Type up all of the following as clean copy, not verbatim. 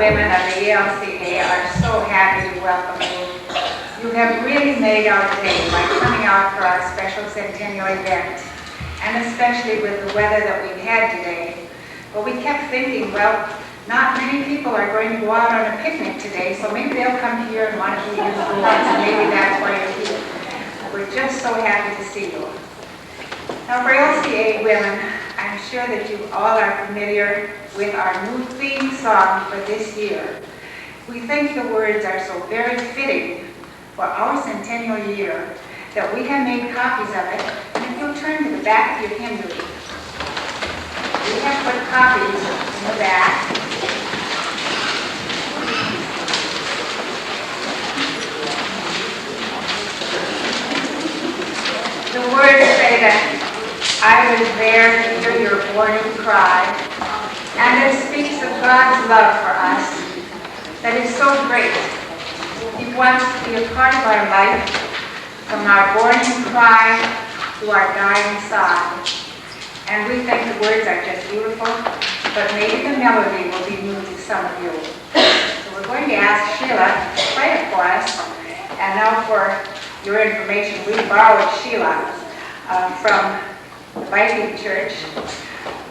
women of the ELCA are so happy to welcome you. You have really made our day by coming out for our special Centennial event, and especially with the weather that we've had today. But we kept thinking, well, not many people are going to go out on a picnic today, so maybe they'll come here and want to be indoors, and maybe that's why you're here. We're just so happy to see you. Now for LCA women, I'm sure that you all are familiar with our new theme song for this year. We think the words are so very fitting for our centennial year that we have made copies of it. And if you'll turn to the back of your hymn book, we have put copies in the back. The words say that I was there to hear your warning cry, and it speaks of God's love for us that is so great. He wants to be a part of our life, from our warning cry to our dying sigh. And we think the words are just beautiful, but maybe the melody will be new to some of you. So we're going to ask Sheila to play it for us. And now for your information, we borrowed Sheila from the Viking Church.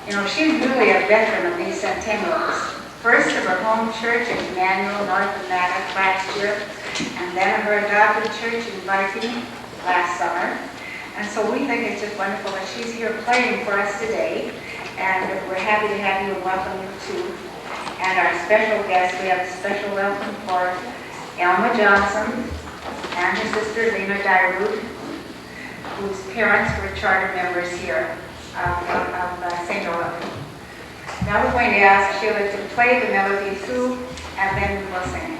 You know, she's really a veteran of these centennials. First of her home church in Emmanuel, north of Maddock last year, and then her adopted church in Viking last summer. And so we think it's just wonderful that she's here playing for us today, and we're happy to have you and welcome you too. And our special guest, we have a special welcome for Elma Johnson and her sister Lena Dyrud, whose parents were charter members here of St. Olaf. Now we're going to ask Sheila to play the melody through, and then we will sing it.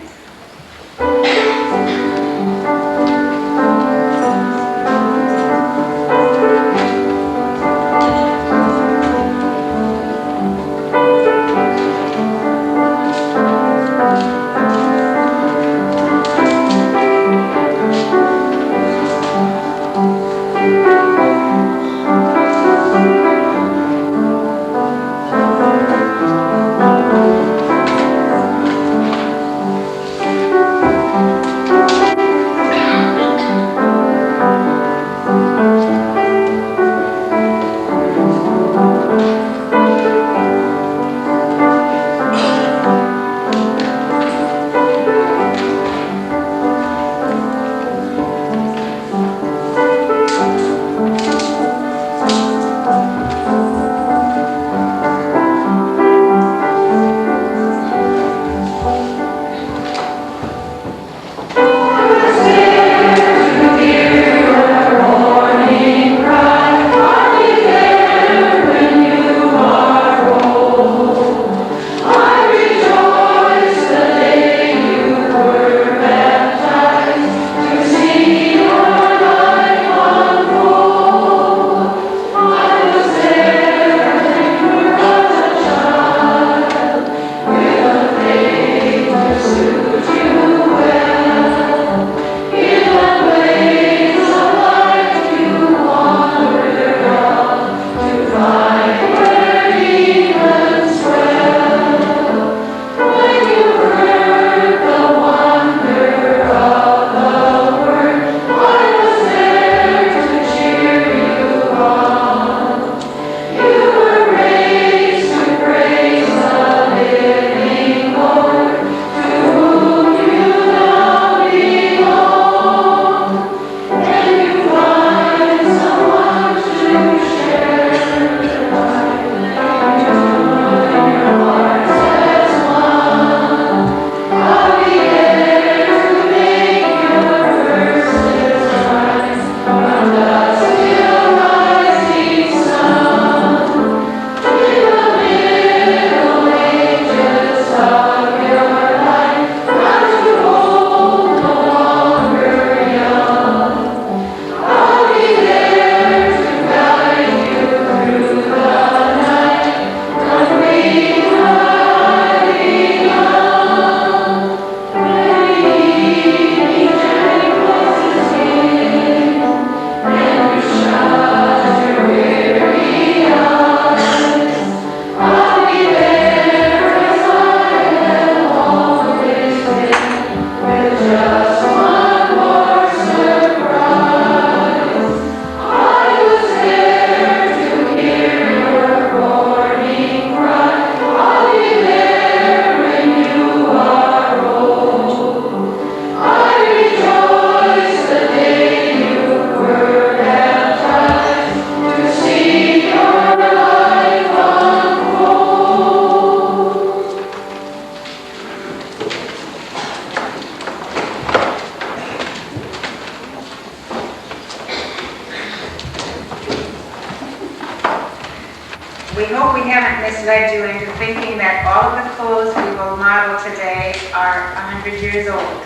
We hope we haven't misled you into thinking that all of the clothes we will model today are 100 years old.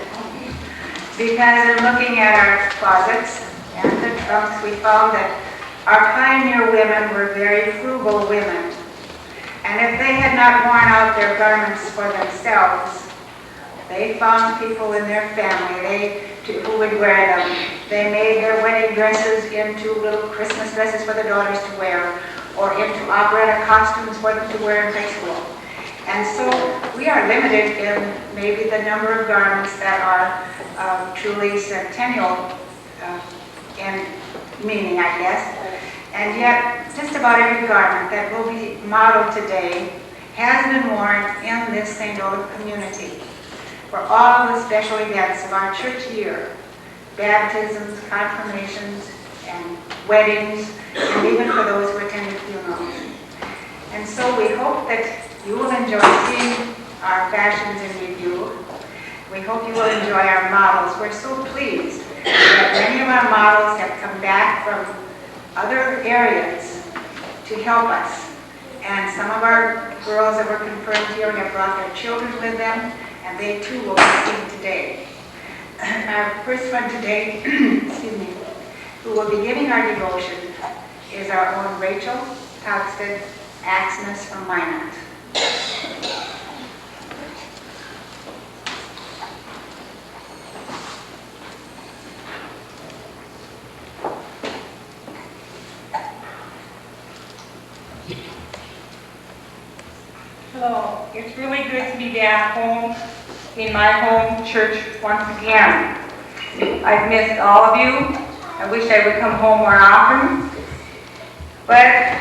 Because in looking at our closets and the trunks, we found that our pioneer women were very frugal women. And if they had not worn out their garments for themselves, they found people in their family who would wear them. They made their wedding dresses into little Christmas dresses for the daughters to wear, or into operetta costumes for them to wear in high school. And so we are limited in maybe the number of garments that are truly centennial in meaning, I guess. And yet, just about every garment that will be modeled today has been worn in this St. Olaf community for all the special events of our church year, baptisms, confirmations, and weddings, and even for those who attended funerals. And so we hope that you will enjoy seeing our fashions in review. We hope you will enjoy our models. We're so pleased that many of our models have come back from other areas to help us. And some of our girls that were confirmed here have brought their children with them, and they too will be seen today. Our first one today, excuse me, who will be giving our devotion is our own Rachel Toxted Axmus from Minot. Hello, it's really good to be back home in my home church once again. I've missed all of you. I wish I would come home more often, but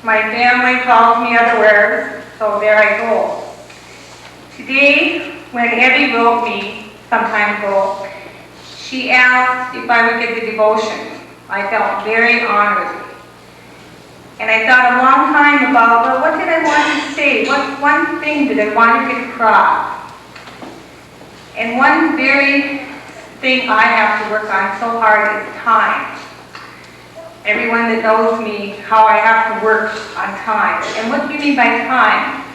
my family calls me otherwise, so there I go. Today, when Abby wrote me some time ago, she asked if I would get the devotion. I felt very honored. And I thought a long time about, well, what did I want to say? What one thing did I want to get across? And one very thing I have to work on so hard is time. Everyone that knows me, how I have to work on time. And what do you mean by time?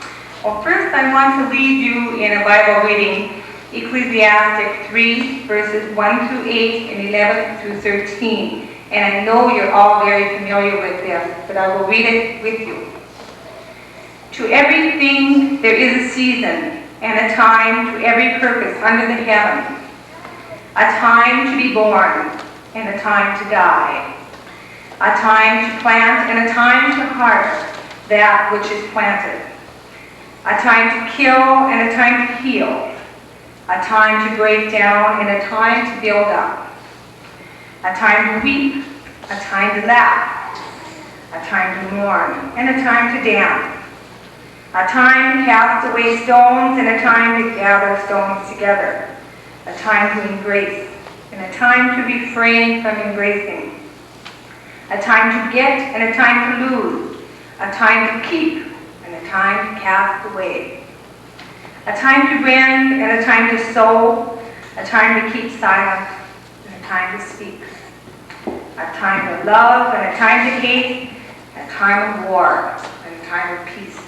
Well, first I want to lead you in a Bible reading, Ecclesiastic 3, verses 1 through 8 and 11 through 13. And I know you're all very familiar with this, but I will read it with you. To everything there is a season and a time to every purpose under the heaven. A time to be born and a time to die. A time to plant and a time to harvest that which is planted. A time to kill and a time to heal. A time to break down and a time to build up. A time to weep, a time to laugh, a time to mourn, and a time to dance. A time to cast away stones and a time to gather stones together. A time to embrace and a time to refrain from embracing. A time to get and a time to lose. A time to keep and a time to cast away. A time to rend and a time to sow. A time to keep silent and a time to speak. A time of love and a time to hate, a time of war and a time of peace.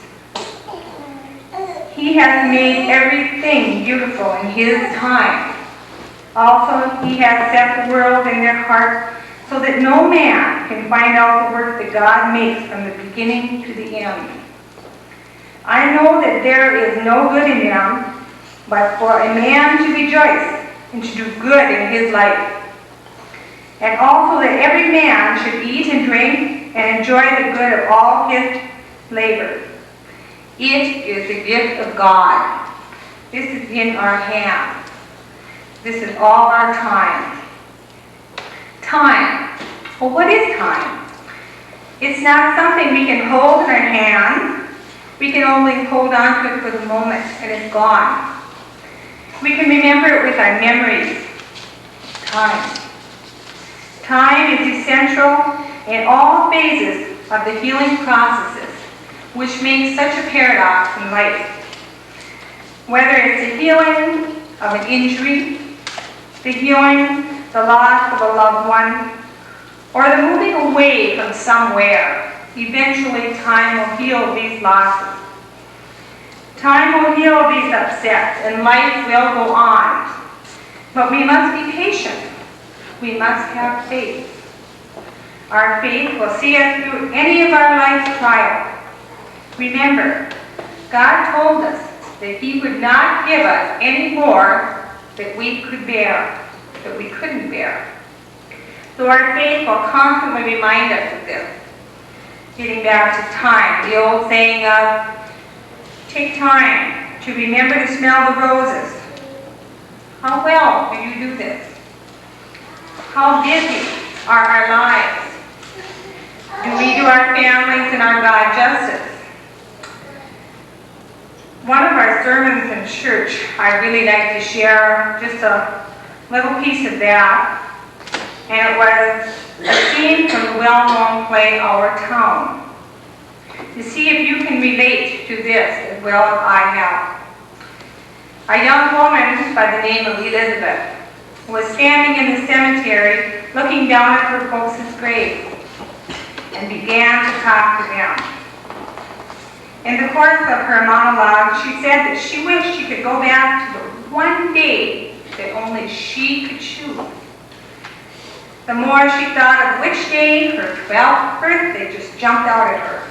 He has made everything beautiful in His time. Also, He has set the world in their heart so that no man can find out the work that God makes from the beginning to the end. I know that there is no good in them, but for a man to rejoice and to do good in his life. And also that every man should eat and drink and enjoy the good of all his labor. It is the gift of God. This is in our hands. This is all our time. Time. Well, what is time? It's not something we can hold in our hands. We can only hold on to it for the moment and it's gone. We can remember it with our memories. Time. Time is essential in all phases of the healing processes, which makes such a paradox in life. Whether it's the healing of an injury, the healing, the loss of a loved one, or the moving away from somewhere, eventually time will heal these losses. Time will heal these upsets and life will go on. But we must be patient. We must have faith. Our faith will see us through any of our life's trials. Remember, God told us that He would not give us any more that we could bear, that we couldn't bear. So our faith will constantly remind us of this. Getting back to time, the old saying of, take time to remember to smell the roses. How well do you do this? How busy are our lives? Do we do our families and our God justice? One of our sermons in church, I really like to share just a little piece of that. And it was a scene from the well-known play, Our Town. To see if you can relate to this as well as I have. A young woman by the name of Elizabeth was standing in the cemetery looking down at her folks' graves and began to talk to them. In the course of her monologue, she said that she wished she could go back to the one day that only she could choose. The more she thought of which day, her 12th birthday just jumped out at her.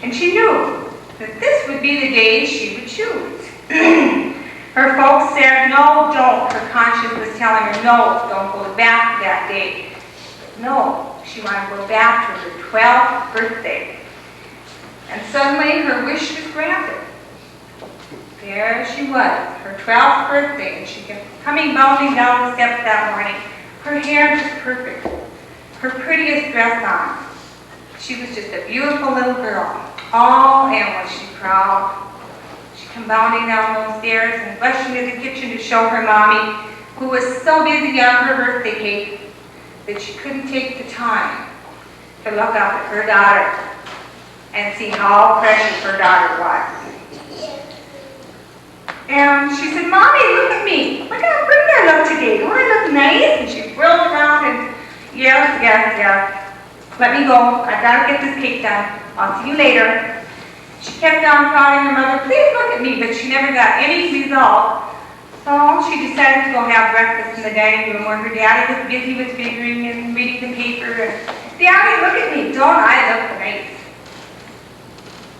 And she knew that this would be the day she would choose. Her folks said, no, don't. Her conscience was telling her, no, don't go back to that day. No, she wanted to go back to her 12th birthday. And suddenly her wish was granted. There she was, her 12th birthday, and she came coming bounding down the steps that morning. Her hair was perfect, her prettiest dress on. She was just a beautiful little girl. Oh, and was she proud. She came bounding down those stairs and rushed into the kitchen to show her mommy, who was so busy on her birthday cake that she couldn't take the time to look up at her daughter and see how precious her daughter was. And she said, Mommy, look at me. Look how pretty I look today. Don't I look nice? And she whirled around and, yes. Let me go. I've got to get this cake done. I'll see you later. She kept on prodding her mother, please look at me, but she never got any result. So she decided to go have breakfast in the dining room where her daddy was busy with figuring and reading the paper. And, Daddy, look at me. Don't I look nice?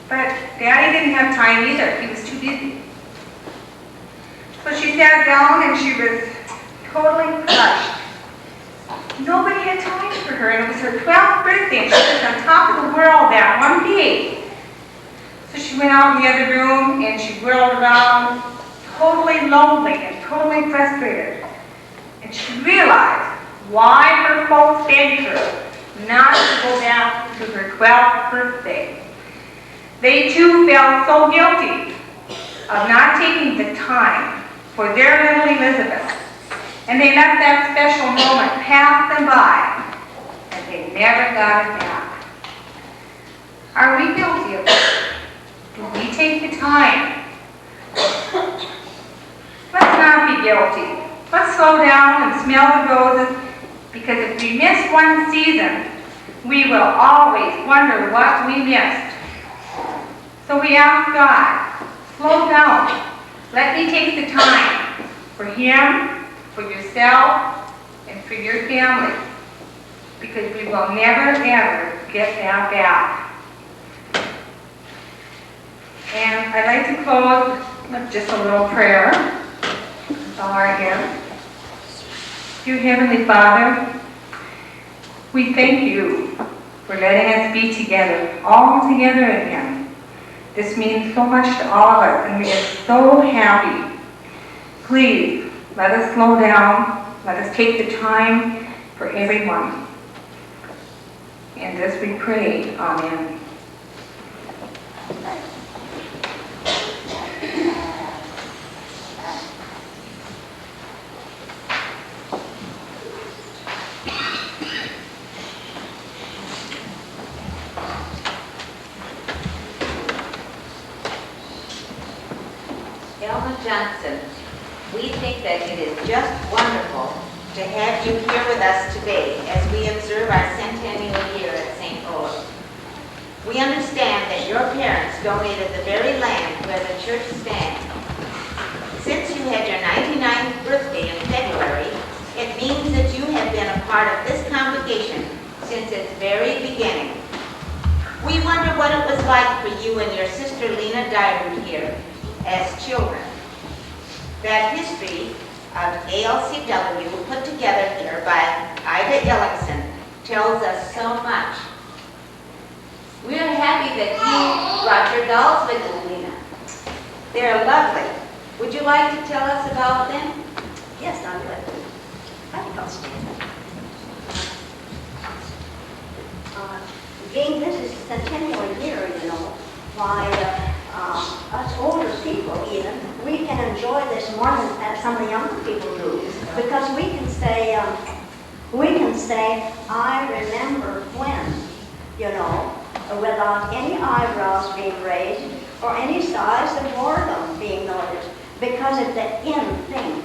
But Daddy didn't have time either. He was too busy. So she sat down and she was totally crushed. Nobody had time for her, and it was her 12th birthday, and she was on top of the world that one day. So she went out in the other room and she whirled around, totally lonely and totally frustrated. And she realized why her folks begged her not to go back to her 12th birthday. They too felt so guilty of not taking the time for their little Elizabeth. And they let that special moment pass them by, and they never got it back. Are we guilty of this? Do we take the time? Let's not be guilty. Let's slow down and smell the roses, because if we miss one season, we will always wonder what we missed. So we ask God, slow down. Let me take the time for Him, for yourself, and for your family, because we will never, ever get that back. And I'd like to close with just a little prayer. That's all I have. Dear Heavenly Father, we thank you for letting us be together, all together again. This means so much to all of us, and we are so happy. Please, let us slow down. Let us take the time for everyone. And this we pray. Amen. Johnson, we think that it is just wonderful to have you here with us today as we observe our centennial year at St. Olaf. We understand that your parents donated the very land where the church stands. Since you had your 99th birthday in February, it means that you have been a part of this congregation since its very beginning. We wonder what it was like for you and your sister Lena Dyrud here as children. That history of ALCW put together here by Ida Ellickson tells us so much. We are happy that you brought your dolls with you, Lena. They're lovely. Would you like to tell us about them? Yes, I would. I think I'll stand up. Being this is the Centennial year, you know, why us older people even, we can enjoy this more than some of the younger people do. Because we can say, I remember when, you know, without any eyebrows being raised or any sighs of boredom being noticed. Because it's the in thing.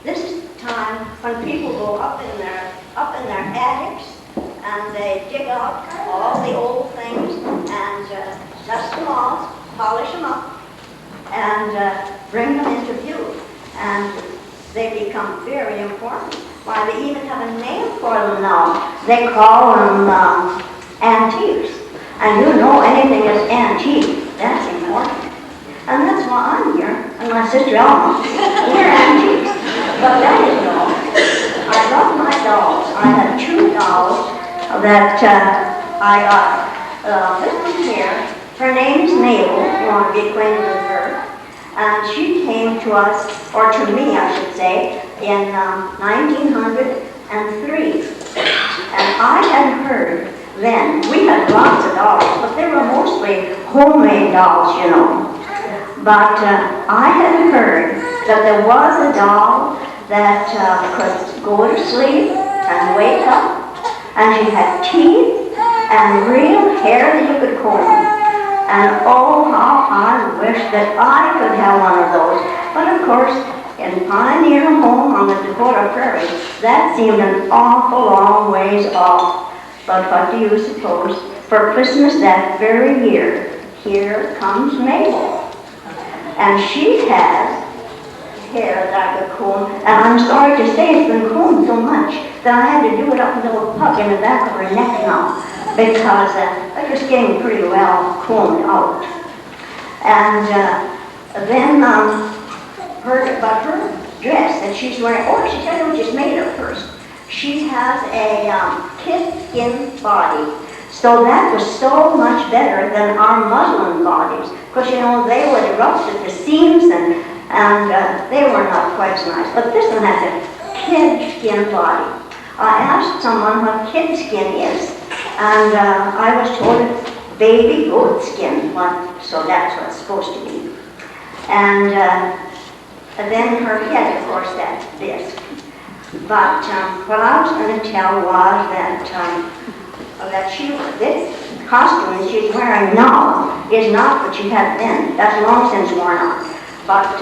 This is the time when people go up in their attics and they dig up all the old things and dust them off, polish them up, and bring them into view. And they become very important. Why, they even have a name for them now. They call them antiques. And you know anything is antique, that's important. And that's why I'm here, and my sister Alma. We're antiques. But that is all. I love my dolls. I have 2 dolls that I got. This one here, her name is Mabel, if you want to be acquainted with her. And she came to us, or to me I should say, in 1903. And I had heard then, we had lots of dolls, but they were mostly homemade dolls, you know. But I had heard that there was a doll that could go to sleep and wake up, and she had teeth and real hair that you could comb. And oh, how I wish that I could have one of those. But of course, in Pioneer Home on the Dakota Prairie, that seemed an awful long ways off. But what do you suppose? For Christmas that very year, here comes Mabel. And she has hair that I could comb, and I'm sorry to say it's been combed so much that I had to do it up a little puck in the back of her neck now, because it was getting pretty well combed out. And then her dress that she's wearing, oh, she said it was just made up first. She has a kid skin body. So that was so much better than our muslin bodies. Because, you know, they would erupt at the seams and they were not quite so nice. But this one has a kid skin body. I asked someone what kid skin is, and I was told it's baby goat skin. So that's what it's supposed to be. And then her head, of course, that's this. But what I was going to tell was that this costume that she's wearing now is not what she had then. That's long since worn out. But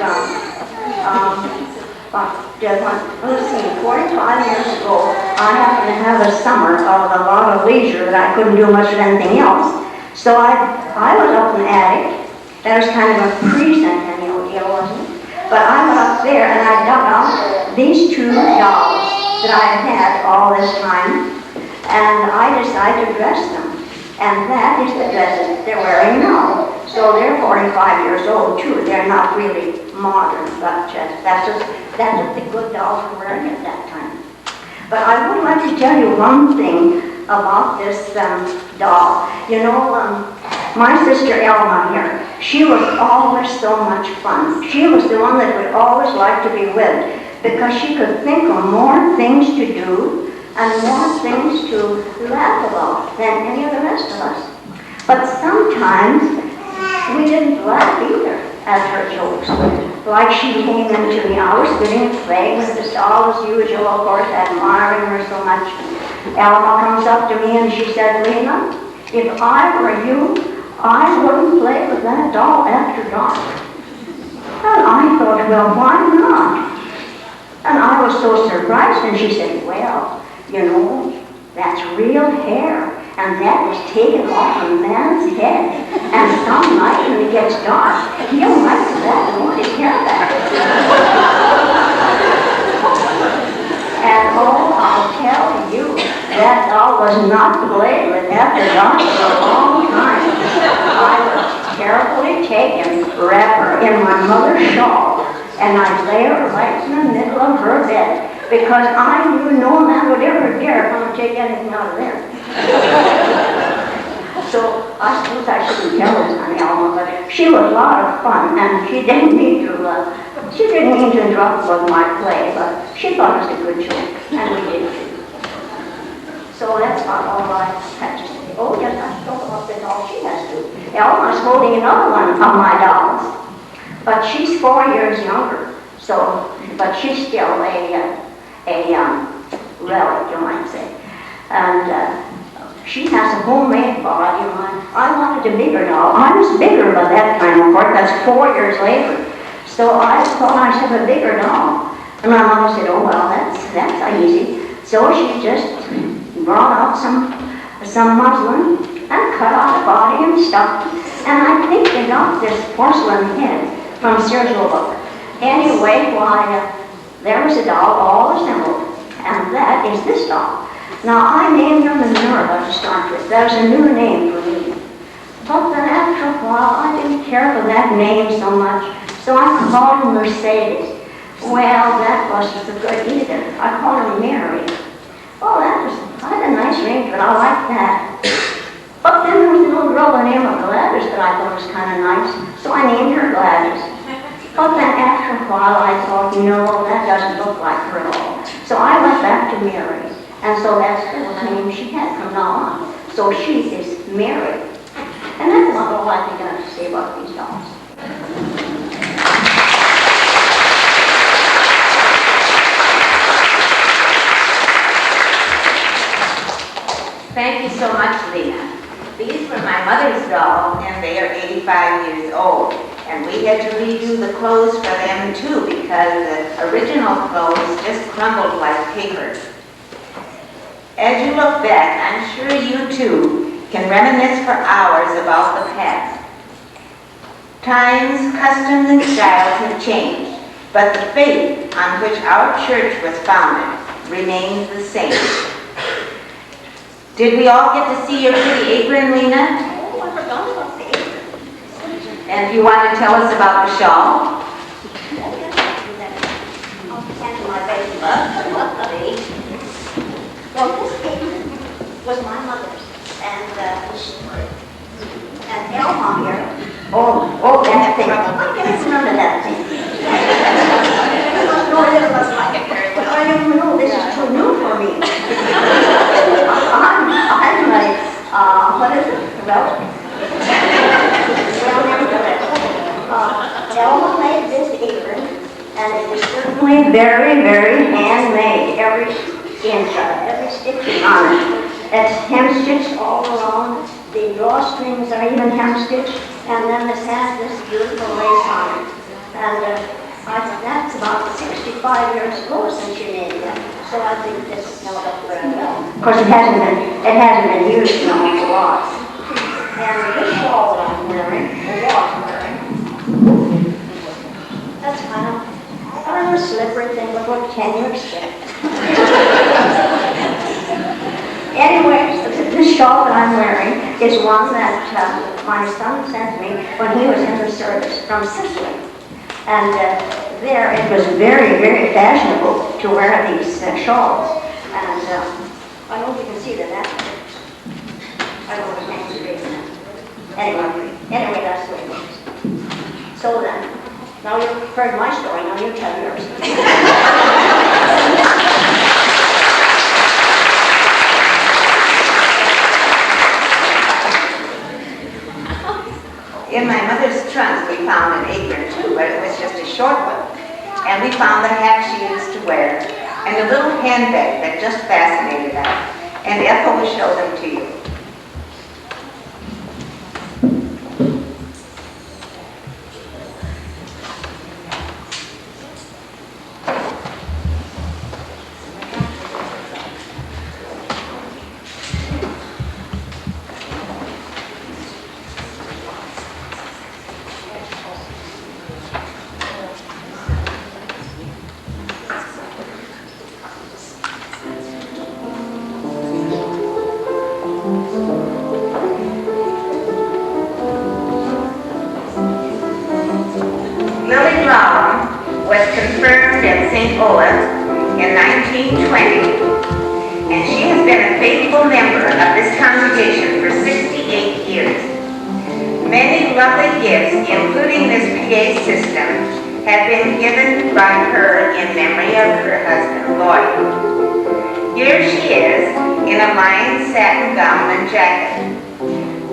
let's see, 45 years ago, I happened to have a summer of a lot of leisure that I couldn't do much of anything else. So I was up in the attic. That was kind of a pre-Centennial deal, wasn't it? But I went up there and I dug out these 2 dolls that I had had all this time, and I decided to dress them. And that is the dresses they're wearing now. So they're 45 years old too. They're not really modern, but that's what the good dolls were wearing at that time. But I would like to tell you one thing about this doll. You know, my sister Elma here, she was always so much fun. She was the one that would always like to be with, because she could think of more things to do and more things to laugh about than any of the rest of us. But sometimes we didn't laugh either at her jokes. Like she came into me, I was sitting playing with the doll as usual, of course, admiring her so much. Alma comes up to me and she said, Lena, if I were you, I wouldn't play with that doll after dark. And I thought, well, why not? And I was so surprised, and she said, well, you know, that's real hair. and that was taken off a man's head. And some night when it gets dark, he'll like that and want to hear that. And oh, I'll tell you, that doll was not played with after dark for a long time. I was carefully taken, wrap her in my mother's shawl, and I'd lay her right in the middle of her bed, because I knew no man would ever dare come and take anything out of there. So I suppose I shouldn't tell this on Alma, but she was a lot of fun, and she didn't mean to interrupt with my play, but she thought it was a good joke, and we did too. So that's about all I had to say. Oh yes, I thought about this all she has to. Alma's holding another one of my dolls, but she's 4 years younger. So, but she's still a relic, you might say. And she has a homemade body. I wanted a bigger doll. I was bigger by that time, of course. That's 4 years later. So I thought I should have a bigger doll. And my mother said, oh, well, that's easy. So she just brought out some muslin and cut out the body and stuff. And I think they got this porcelain head from Sears Roebuck. Anyway, why, there was a doll all assembled. And that is this doll. Now, I named her Minerva to start with. That was a new name for me. But then after a while, I didn't care for that name so much, so I called her Mercedes. Well, that wasn't so good either. I called her Mary. Oh, that was quite a nice ring, but I liked that. But then there was a little girl by the name of Gladys that I thought was kind of nice, so I named her Gladys. But then after a while, I thought, no, that doesn't look like her at all. So I went back to Mary. And so that's the name she had from now on. So she is Mary. And that's about all I think I have to say about these dolls. Thank you so much, Lena. These were my mother's dolls, and they are 85 years old. And we had to redo the clothes for them too, because the original clothes just crumbled like paper. As you look back, I'm sure you too can reminisce for hours about the past. Times, customs, and styles have changed, but the faith on which our church was founded remains the same. Did we all get to see your pretty apron, Lena? Oh, I forgot about the apron. And you want to tell us about the shawl? I'll hand my baby. Well, this apron was my mother's, and Elma here. Oh, that thing. I can't remember that thing. No, it doesn't like it very well. I don't know. This is too new for me. I'm like, what is it? Well, nevertheless, Elma made this apron, and it is certainly very, very handmade. Every inch of it, every stitching on it. It's hem-stitched all around. The drawstrings are even hem-stitched, and then this has this beautiful lace on it. And that's about 65 years ago since she made that. So I think this is held up very well. Of course, it hasn't been used an awful lot. And this shawl that I'm wearing, that's kind of a slippery thing, but what can you expect? Anyway, this shawl that I'm wearing is one that my son sent me when he was in the service from Sicily. And there it was very, very fashionable to wear these shawls. And I hope you can see that. I don't know if you can see Anyway, that's the way it goes. So then, now you've heard my story, now you tell yours. In my mother's trunk, we found an apron too, but it was just a short one. And we found the hat she used to wear, and a little handbag that just fascinated us. And Ethel will show them to you. St. Olaf in 1920, and she has been a faithful member of this congregation for 68 years. Many lovely gifts, including this PA system, have been given by her in memory of her husband, Lloyd. Here she is in a lined satin gown and jacket.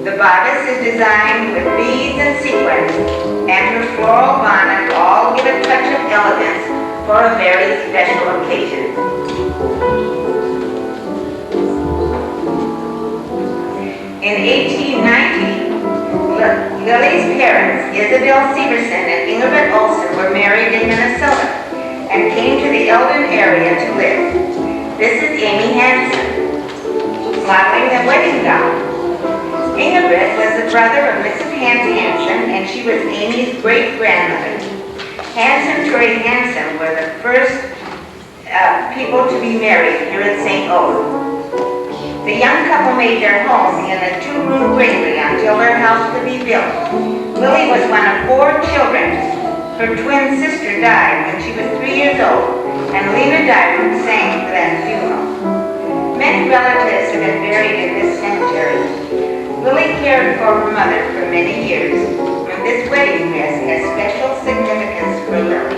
The bodice is designed with beads and sequins, and her floral bonnet all give a touch of elegance for a very special occasion. In 1890, Lily's parents, Isabel Severson and Ingerbert Olson, were married in Minnesota and came to the Eldon area to live. This is Amy Hansen, modeling the wedding gown. Ingerbert was the brother of Mrs. Hans Hansen, and she was Amy's great-grandmother. Hans and Tori Hansen were the first people to be married here at St. Olaf. The young couple made their home in a two-room granary until their house could be built. Lily was one of 4 children. Her twin sister died when she was 3 years old, and Lena Diamond sang for that funeral. Many relatives have been buried in this cemetery. Lily cared for her mother for many years, and this wedding dress has special significance for Lily.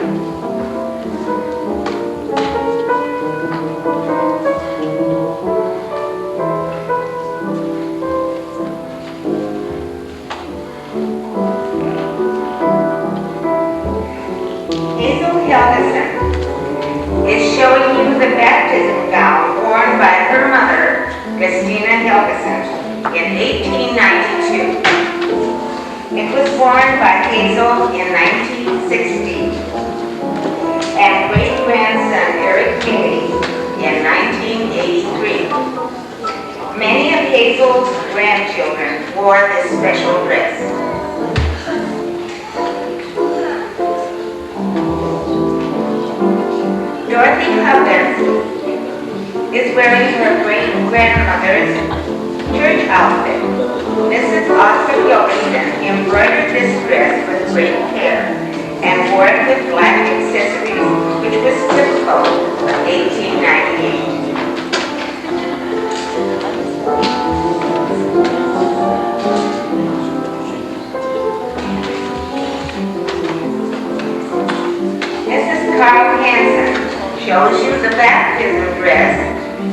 Is showing you the baptism gown worn by her mother, Christina Helgeson, in 1892. It was worn by Hazel in 1960 and great-grandson Eric Bailey in 1983. Many of Hazel's grandchildren wore this special dress. Dorothy Hubbins is wearing her great-grandmother's church outfit. Mrs. Oscar Gilbertson embroidered this dress with great care and wore it with black accessories, which was typical of 1898. Mrs. Carl Hansen shows you the baptism dress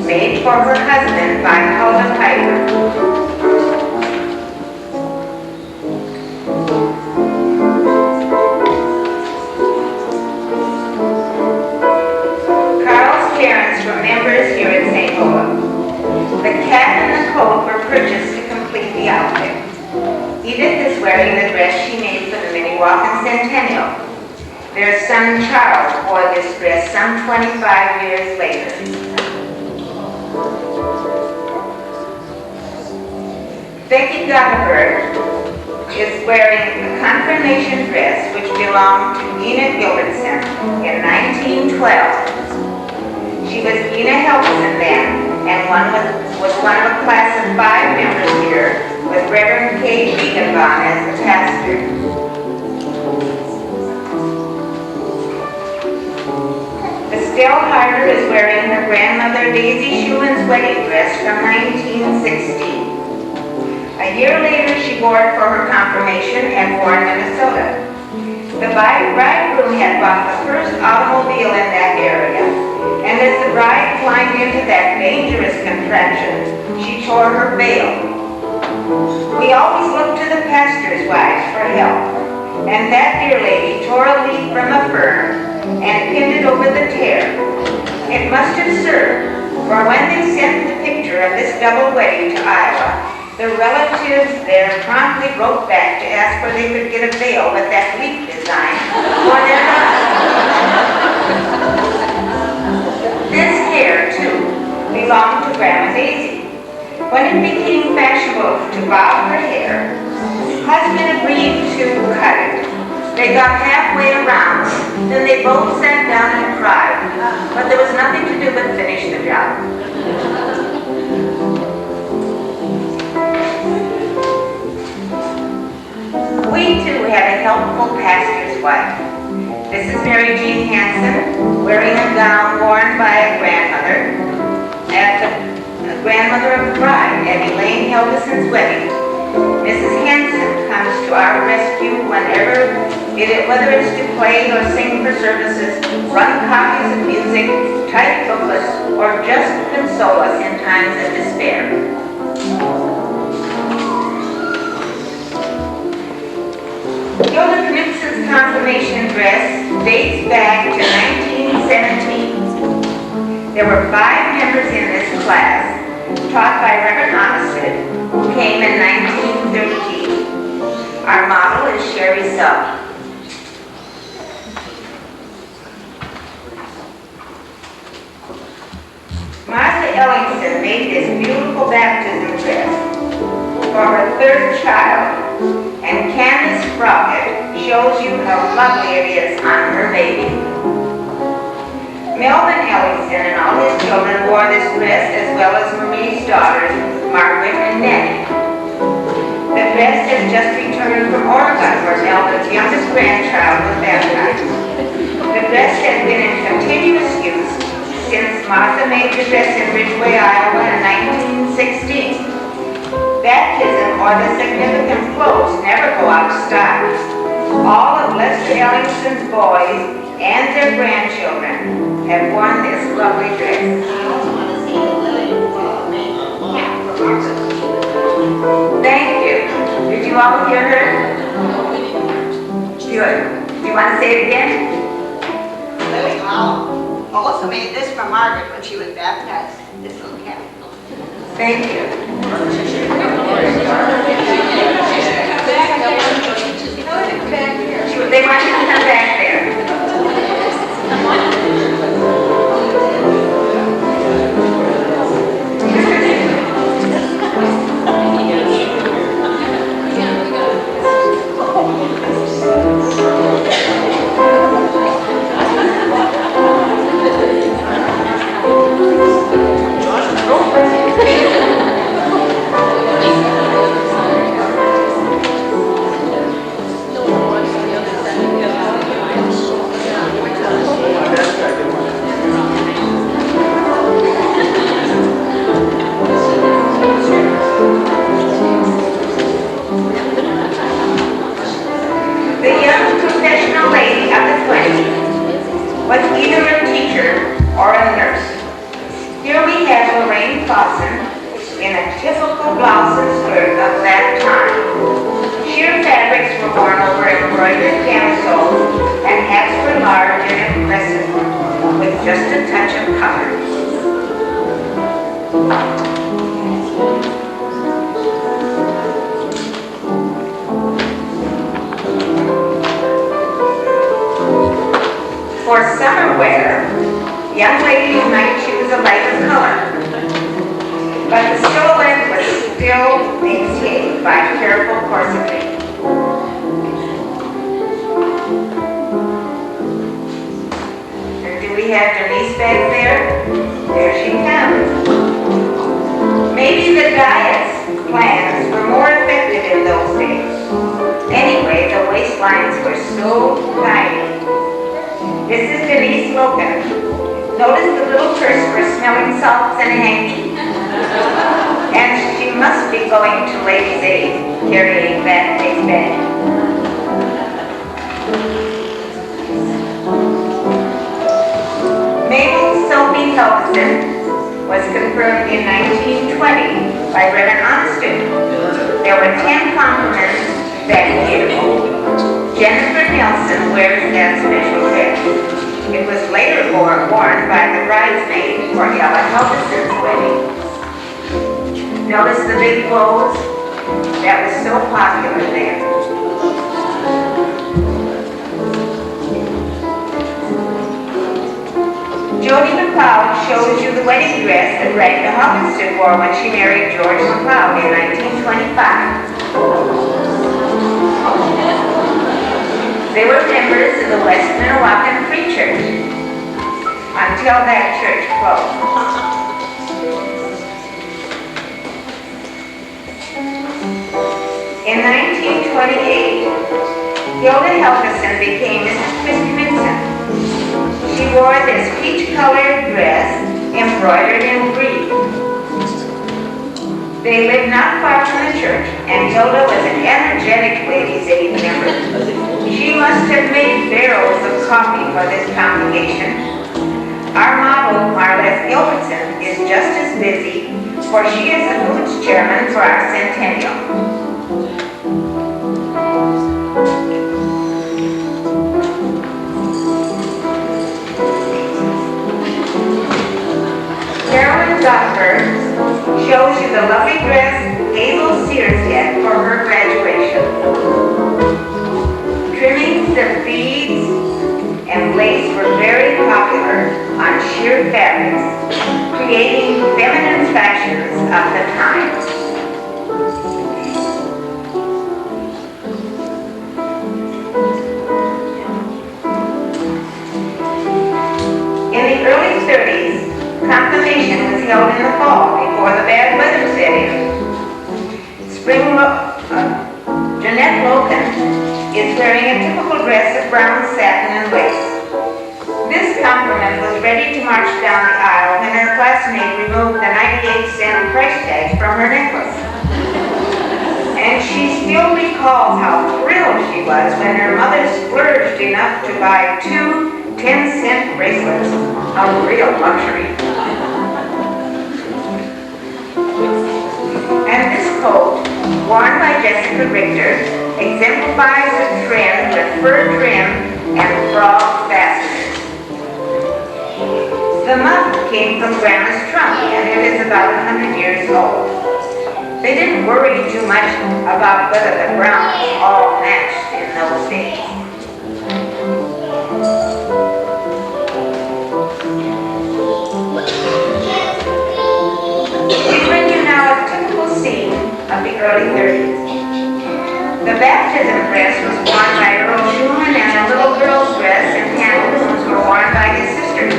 made for her husband by Hulda Piper. Carl's parents were members here at St. Olaf. The cap and the coat were purchased to complete the outfit. Edith is wearing the dress she made for the Minnewacan Centennial. Their son Charles wore this dress some 25 years later. Becky Gothenberg is wearing a confirmation dress which belonged to Ena Gilbertson in 1912. She was Ena Helgeson then, and was one of a class of 5 members here with Reverend K. Regenbaum as the pastor. Estelle Harder is wearing her grandmother Daisy Schulen's wedding dress from 1916. A year later, she wore it for her confirmation and wore in Minnesota. The bridegroom had bought the first automobile in that area, and as the bride climbed into that dangerous contraption, she tore her veil. We always look to the pastor's wives for help, and that dear lady tore a leaf from a fern and pinned it over the tear. It must have served, for when they sent the picture of this double wedding to Iowa, the relatives there promptly wrote back to ask where they could get a veil with that leaf design for their husband. This hair, too, belonged to Grandma Daisy. When it became fashionable to bob her hair, husband agreed to cut it. They got halfway around, then they both sat down and cried, but there was nothing to do but finish the job. We too had a helpful pastor's wife. Mrs. Mary Jean Hanson, wearing a gown worn by a grandmother, at the grandmother of the bride at Elaine Helgeson's wedding. Mrs. Hanson comes to our rescue whenever, whether it's to play or sing for services, run copies of music, type booklets, or just console us in times of despair. Hilda Knutson's confirmation dress dates back to 1917. There were 5 members in this class, taught by Reverend Onnested, who came in 1913. Our model is Sherry Sell. Martha Ellingson made this beautiful baptism dress for her 3rd child, and Candace Brockett shows you how lovely it is on her baby. Melvin Ellingson and all his children wore this dress, as well as Marie's daughters, Margaret and Nettie. The dress has just returned from Oregon, where Melvin's youngest grandchild was baptized. The dress has been in continuous use since Martha made the dress in Ridgeway, Iowa in 1916. Baptism or the significant clothes never go out of style. All of Lester Ellingson's boys and their grandchildren have worn this lovely dress. Thank you. Did you all hear her? Do you want to say it again? Lily also made this for Margaret when she was baptized, this little cap. Thank you. They want you to come back there. For summer wear, young ladies might choose a lighter color, but the silhouette was still maintained by careful corseting. And do we have Denise back there? There she comes. Maybe the diet's plans were more effective in those days. Anyway, the waistlines were so tiny. This is Denise Logan. Notice the little purse for smelling salts and hanky? And she must be going to Ladies' Aid, carrying that big bag. Mabel Sophie Helgeson was confirmed in 1920 by Reverend Onnested. There were 10 compliments that year. Jennifer Nelson wears that special dress. It was later worn by the bridesmaid for Ella Helgeson's wedding. Notice the big bows? That was so popular then. Jody McLeod shows you the wedding dress that Ragnar Helgesson wore when she married George McLeod in 1925. They were members of the West Minnewacan Free Church until that church closed. In 1928, Hilda Helgeson became Mrs. Chris Knudsen She wore this peach-colored dress embroidered in green. They lived not far from the church, and Hilda was an energetic Ladies' Aid member. She must have made barrels of coffee for this congregation. Our model, Marlette Gilbertson, is just as busy, for she is the foods chairman for our Centennial. Carolyn Ducker shows you the lovely dress Hazel Sears had for her graduation. Trimmings of beads and lace were very popular on sheer fabrics, creating feminine fashions of the time. In the early 30s, confirmation was held in the fall before the bad weather set in. Jeanette Logan is wearing a typical dress of brown satin and lace. This compliment was ready to march down the aisle when her classmate removed the 98-cent price tag from her necklace. And she still recalls how thrilled she was when her mother splurged enough to buy 2 10-cent bracelets, a real luxury. And this coat, worn by Jessica Richter, exemplifies the trend with fur trim and frog fasteners. The muff came from Grandma's trunk, and it is about 100 years old. They didn't worry too much about whether the brown was all matched in those days. We bring you now a typical scene of the early 30s. The baptism dress was worn by Earl Schumann, and the little girl's dress and pantaloons were worn by his sister.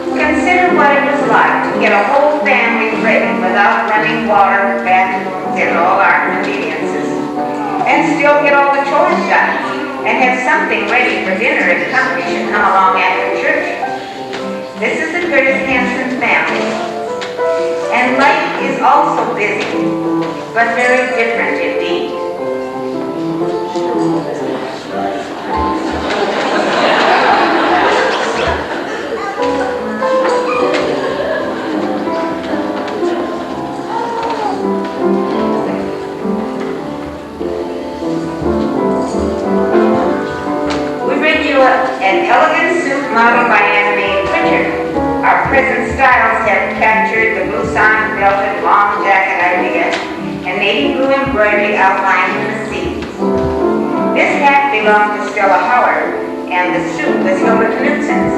Consider what it was like to get a whole family ready without running water, bathrooms, and all our conveniences, and still get all the chores done, and have something ready for dinner if company should come along after church. This is the Curtis Hanson family. And life is also busy, but very different indeed. We bring you an elegant suit model by Anna Mae Pritchard. Our present styles have captured the blouson belted long jacket idea and navy blue embroidery outlined in the seams. This hat belonged to Stella Howard, and the suit was Hilda Knutson's.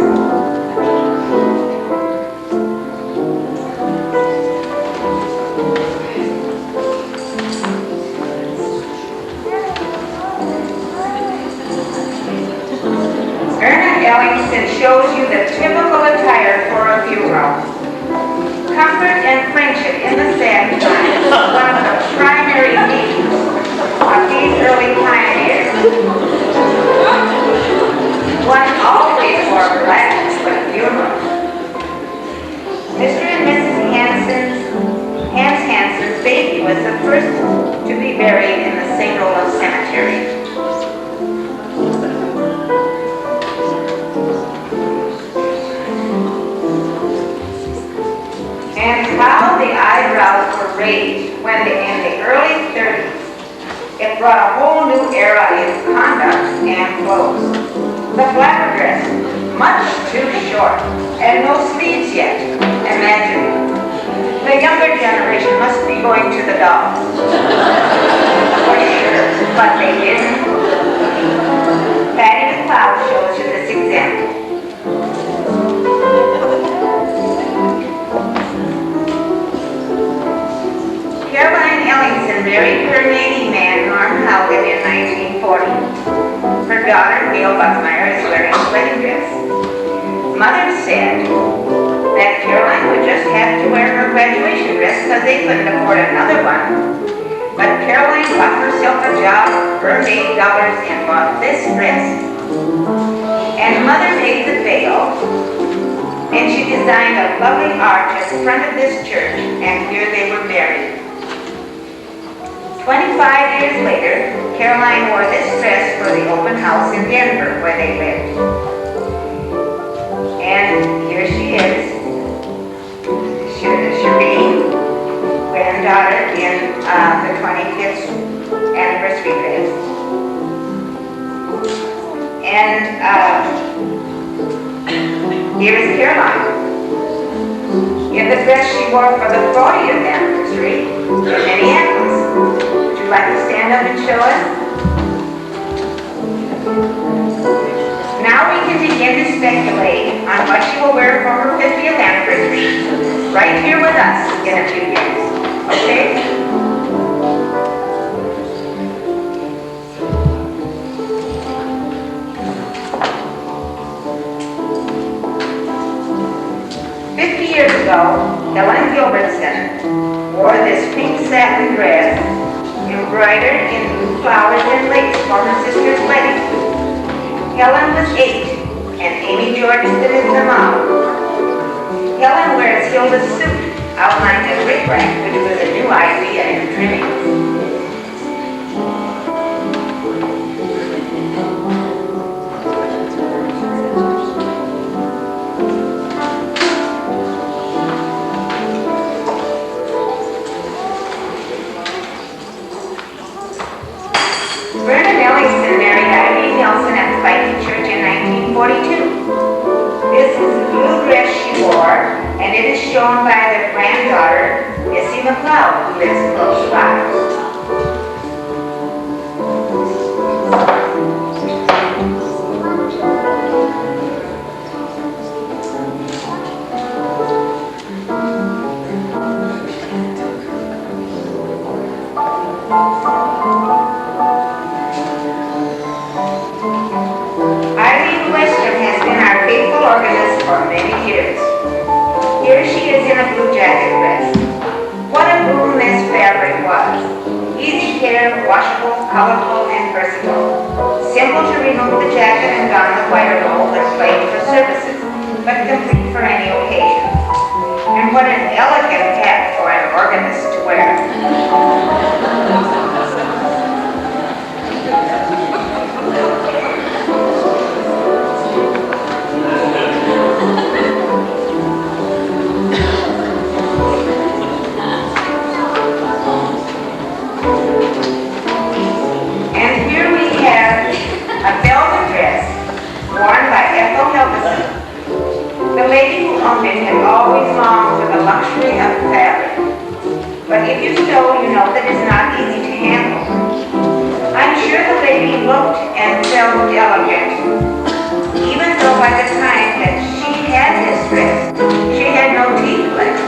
Ellingson shows you the typical attire for a funeral. Comfort and friendship in the sad times was one of the primary needs of these early pioneers. One always wore black for the funeral. Mr. and Mrs. Hanson's baby was the first to be buried in the St. Olaf Cemetery. And how the eyebrows were raised when in the early 30s. It brought a whole new era in conduct and clothes. The flapper dress, much too short, and no sleeves yet. Imagine. The younger generation must be going to the dolls. For sure, but they didn't. Patty McLeod shows you this example. Caroline Ellingson married her Navy man, Norm Haugen, in 1940. Her daughter, Gail Buckmeyer, is wearing a wedding dress. Mother said that Caroline would just have to wear her graduation dress because they couldn't afford another one. But Caroline got herself a job, earned $8, and bought this dress. And Mother made the veil, and she designed a lovely arch at the front of this church, and here they were married. 25 years later, Caroline wore this dress for the open house in Denver where they lived. And here she is, Shireen, granddaughter in the 25th anniversary fest. And here is Caroline in the dress she wore for the 40th anniversary in Minneapolis. Would you like to stand up and show us? Now we can begin to speculate on what she will wear for her 50th anniversary right here with us in a few years. Okay? Years ago, Helen Gilbertson wore this pink satin dress embroidered in blue flowers and lace for her sister's wedding. Helen was 8, and Amy Jorgensen is the mom. Helen wears Hilda's suit, outlined in rickrack, which was a new idea in trimming. This is the blue dress she wore, and it is shown by their granddaughter, Missy McLeod, who lives close by. For many years. Here she is in a blue jacket dress. What a boom this fabric was. Easy care, washable, colorful, and versatile. Simple to remove the jacket and don the wire roll that's plain for services, but complete for any occasion. And what an elegant hat for an organist to wear. The lady who owned it had always longed for the luxury of fabric. But if you sew, you know that it's not easy to handle. I'm sure the lady looked and felt elegant, even though by the time that she had this dress, she had no teeth left.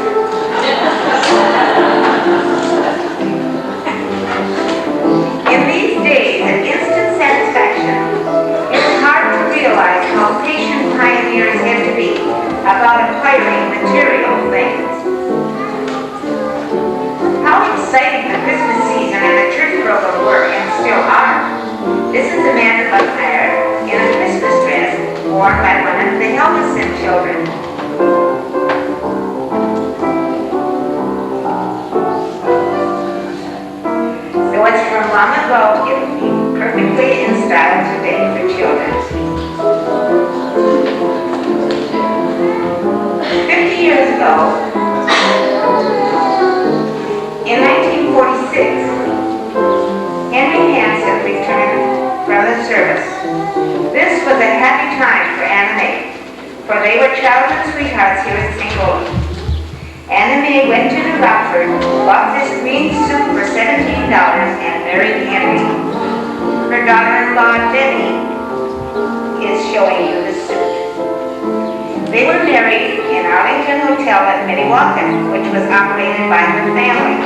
In these days of instant satisfaction, it's hard to realize how patient pioneers had to be about acquiring material things. How exciting the Christmas season and the church program were and still are. This is Amanda Buckmeyer in a Christmas dress worn by one of the Helgeson children. So it's from long ago, it would be perfectly in style today for children. 50 years ago, in 1946, Henry Hansen returned from the service. This was a happy time for Anna Mae, for they were childhood sweethearts here in St. Louis. Anna Mae went to New Rockford, bought this green suit for $17, and married Henry. Her daughter-in-law, Debbie, is showing you the suit. They were married in Arlington Hotel at Minnewacan, which was operated by her family.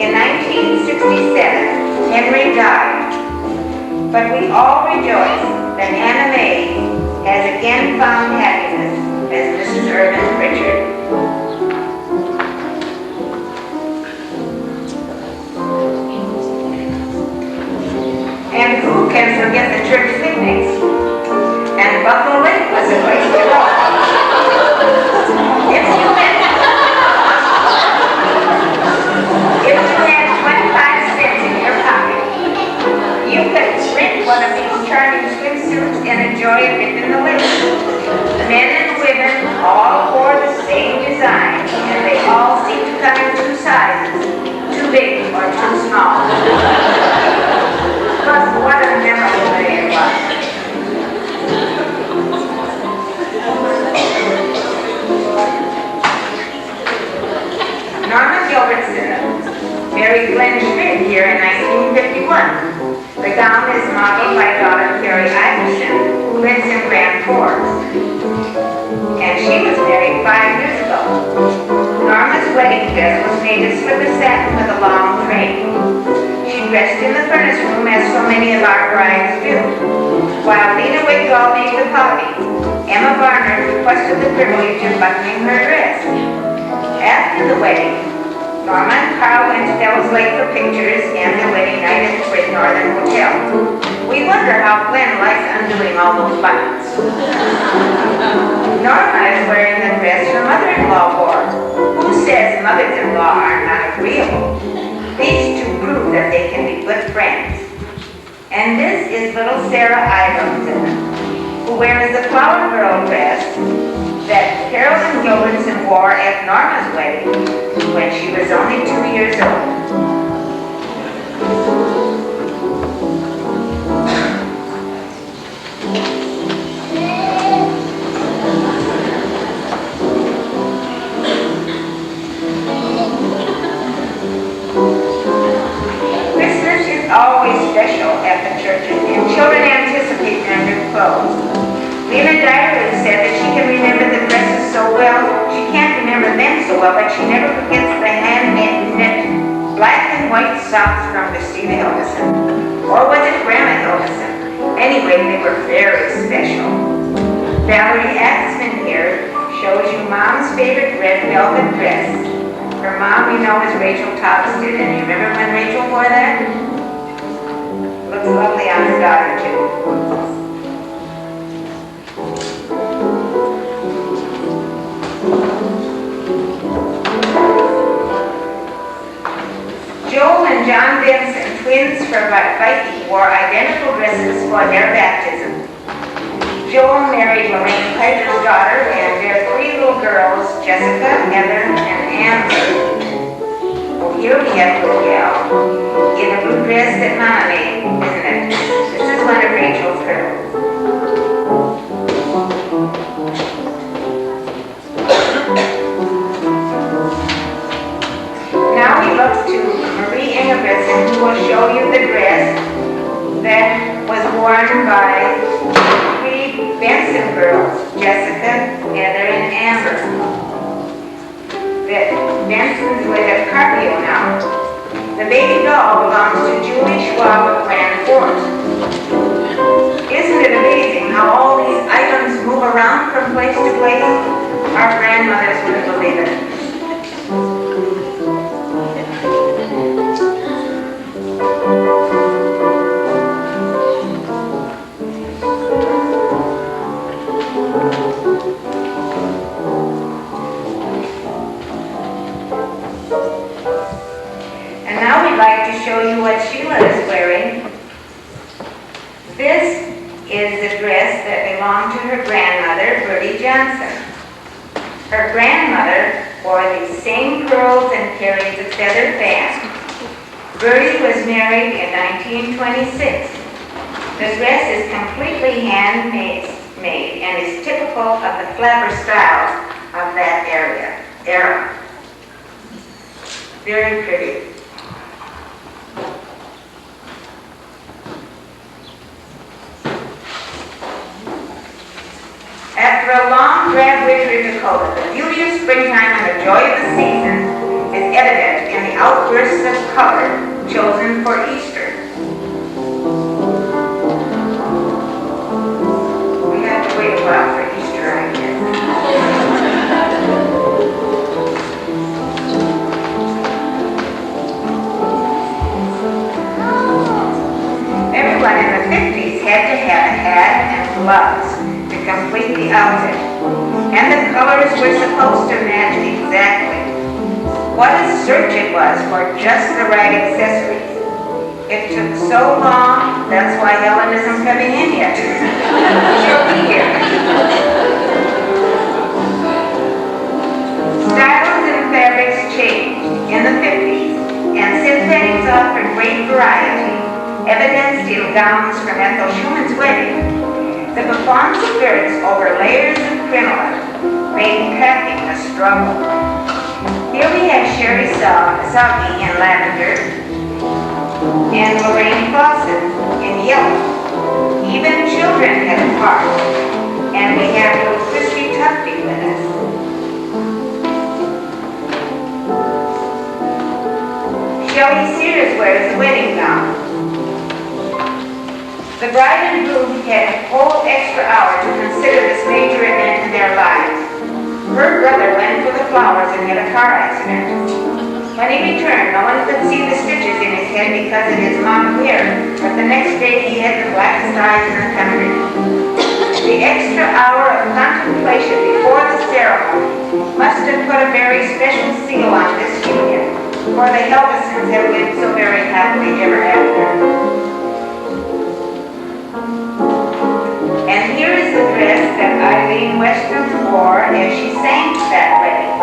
In 1967, Henry died, but we all rejoice that Anna Mae has again found happiness as Mrs. Irvin Pritchard. And who can forget the church sleep picnics. And Buffalo Lake was a place to go. If you had 25 cents in your pocket, you could rent one of these charming swimsuits and enjoy a dip in the lake. Men and women all wore the same design, and they all seemed to come in two sizes, too big or too small. But what a memorable day it was. Norma Gilbertson married Glenn Schmidt here in 1951. The gown is modeled by daughter Carrie Iverson, who lives in Grand Forks. And she was married 5 years ago. Norma's wedding dress was made of slipper satin with a long train. She dressed in the furnace room as so many of our brides do. While Lena Wigdall made the coffee, Emma Barnard requested the privilege of buttoning her dress. After the wedding, Norma and Carl went to Devil's Lake for pictures and their wedding night at the Great Northern Hotel. We wonder how Glenn likes undoing all those buttons. Norma is wearing the dress her mother-in-law wore. Who says mothers-in-law are not agreeable? These two prove that they can be good friends. And this is little Sarah Iverson, who wears the flower girl dress that Carolyn Gilbertson wore at Norma's wedding when she was only 2 years old. Christmas is always special at the churches, and children anticipate their new clothes. Lena Dyer said that she can remember the dresses so well, she can't remember them so well, but she never forgets the hand-knit black and white socks from Christina Hildesson. Or was it Grandma Hildesson? Anyway, they were very special. Valerie Axman here shows you Mom's favorite red velvet dress. Her mom, we know, is Rachel Topsted, and you remember when Rachel wore that? Looks lovely on her daughter, too. Joel and John Benson, twins from Viking, wore identical dresses for their baptism. Joel married Lorraine Piper's daughter, and their 3 little girls, Jessica, Heather, and Amber. Well, here we have little gal in a blue dress that Mama made, isn't it? This is one of Rachel's girls. Now we look to Marie Ingebrigtsen, who will show you the dress that was worn by 3 Benson girls, Jessica, Heather, and Amber. The Bensons live at Carpio now. The baby doll belongs to Julie Schwab of Grand Forks. Isn't it amazing how all these items move around from place to place? Our grandmothers wouldn't believe it. Show you what Sheila is wearing. This is the dress that belonged to her grandmother, Bertie Johnson. Her grandmother wore these same curls and carried the feather fan. Bertie was married in 1926. The dress is completely handmade and is typical of the flapper styles of that era. Very pretty. After a long, drab winter in Dakota, the beauty of springtime and the joy of the season is evident in the outbursts of color chosen for Easter. We have to wait a while for Easter, I guess. Everyone in the 50s had to had a hat and gloves to complete the outfit, and the colors were supposed to match exactly. What a search it was for just the right accessories. It took so long, that's why Helen isn't coming in yet. She'll be here. Styles and fabrics changed in the 50s, and Centennials offered great variety, evidenced in gowns from Ethel Schumann's wedding. The performed skirts over layers of crinoline made packing a struggle. Here we have Sherry Salmi in lavender and Lorraine Fawcett in yellow. Even children had a part, and we have little Christy Tufty with us. Shelley Sears wears a wedding gown. The bride and groom had a whole extra hour to consider this major event in their lives. Her brother went for the flowers and had a car accident. When he returned, no one could see the stitches in his head because of his mop hair, but the next day he had the blackest eyes in the country. The extra hour of contemplation before the ceremony must have put a very special seal on this union, for the Helgesons have lived so very happily ever after. And here is the dress that Eileen Western wore as she sang to that wedding.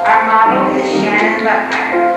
Our model is Shannon Buckmeyer.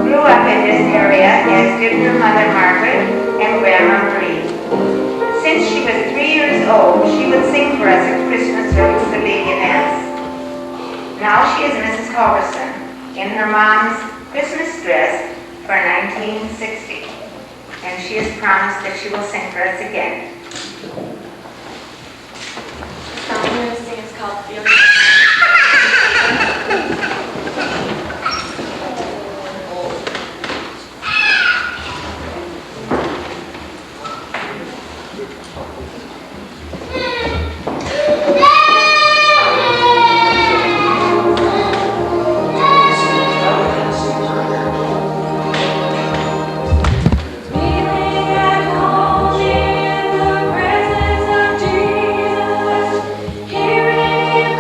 Grew up in this area, as did her mother Margaret and Grandma Marie. Since she was 3 years old, she would sing for us at Christmas or the big events. Now she is Mrs. Culberson in her mom's Christmas dress for 1960, and she has promised that she will sing for us again. The song I'm going to sing is called Feel.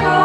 Call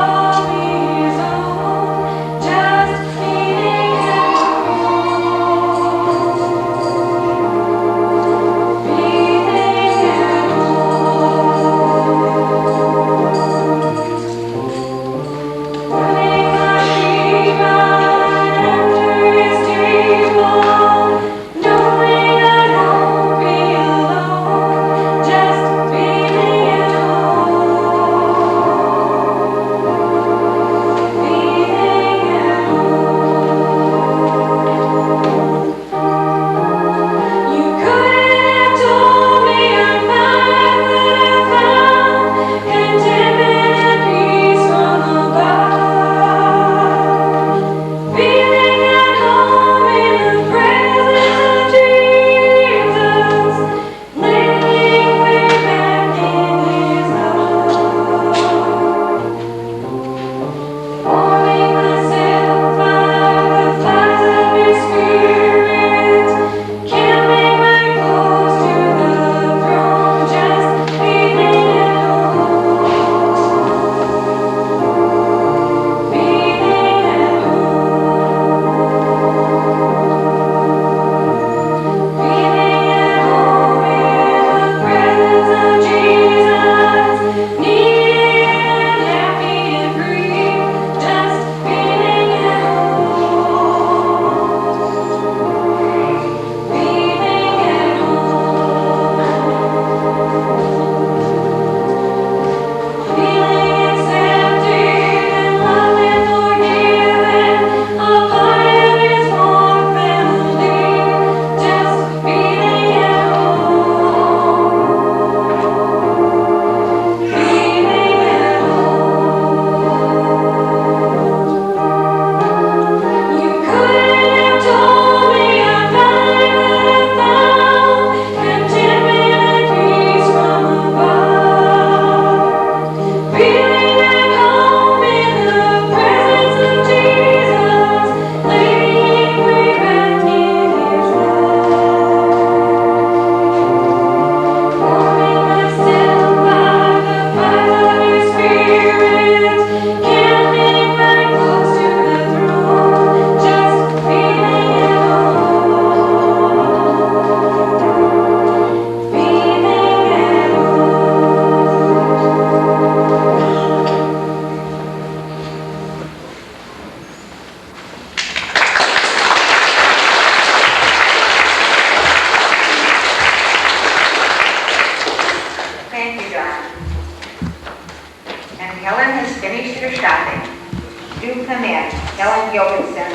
come in, Helen Gilbertson,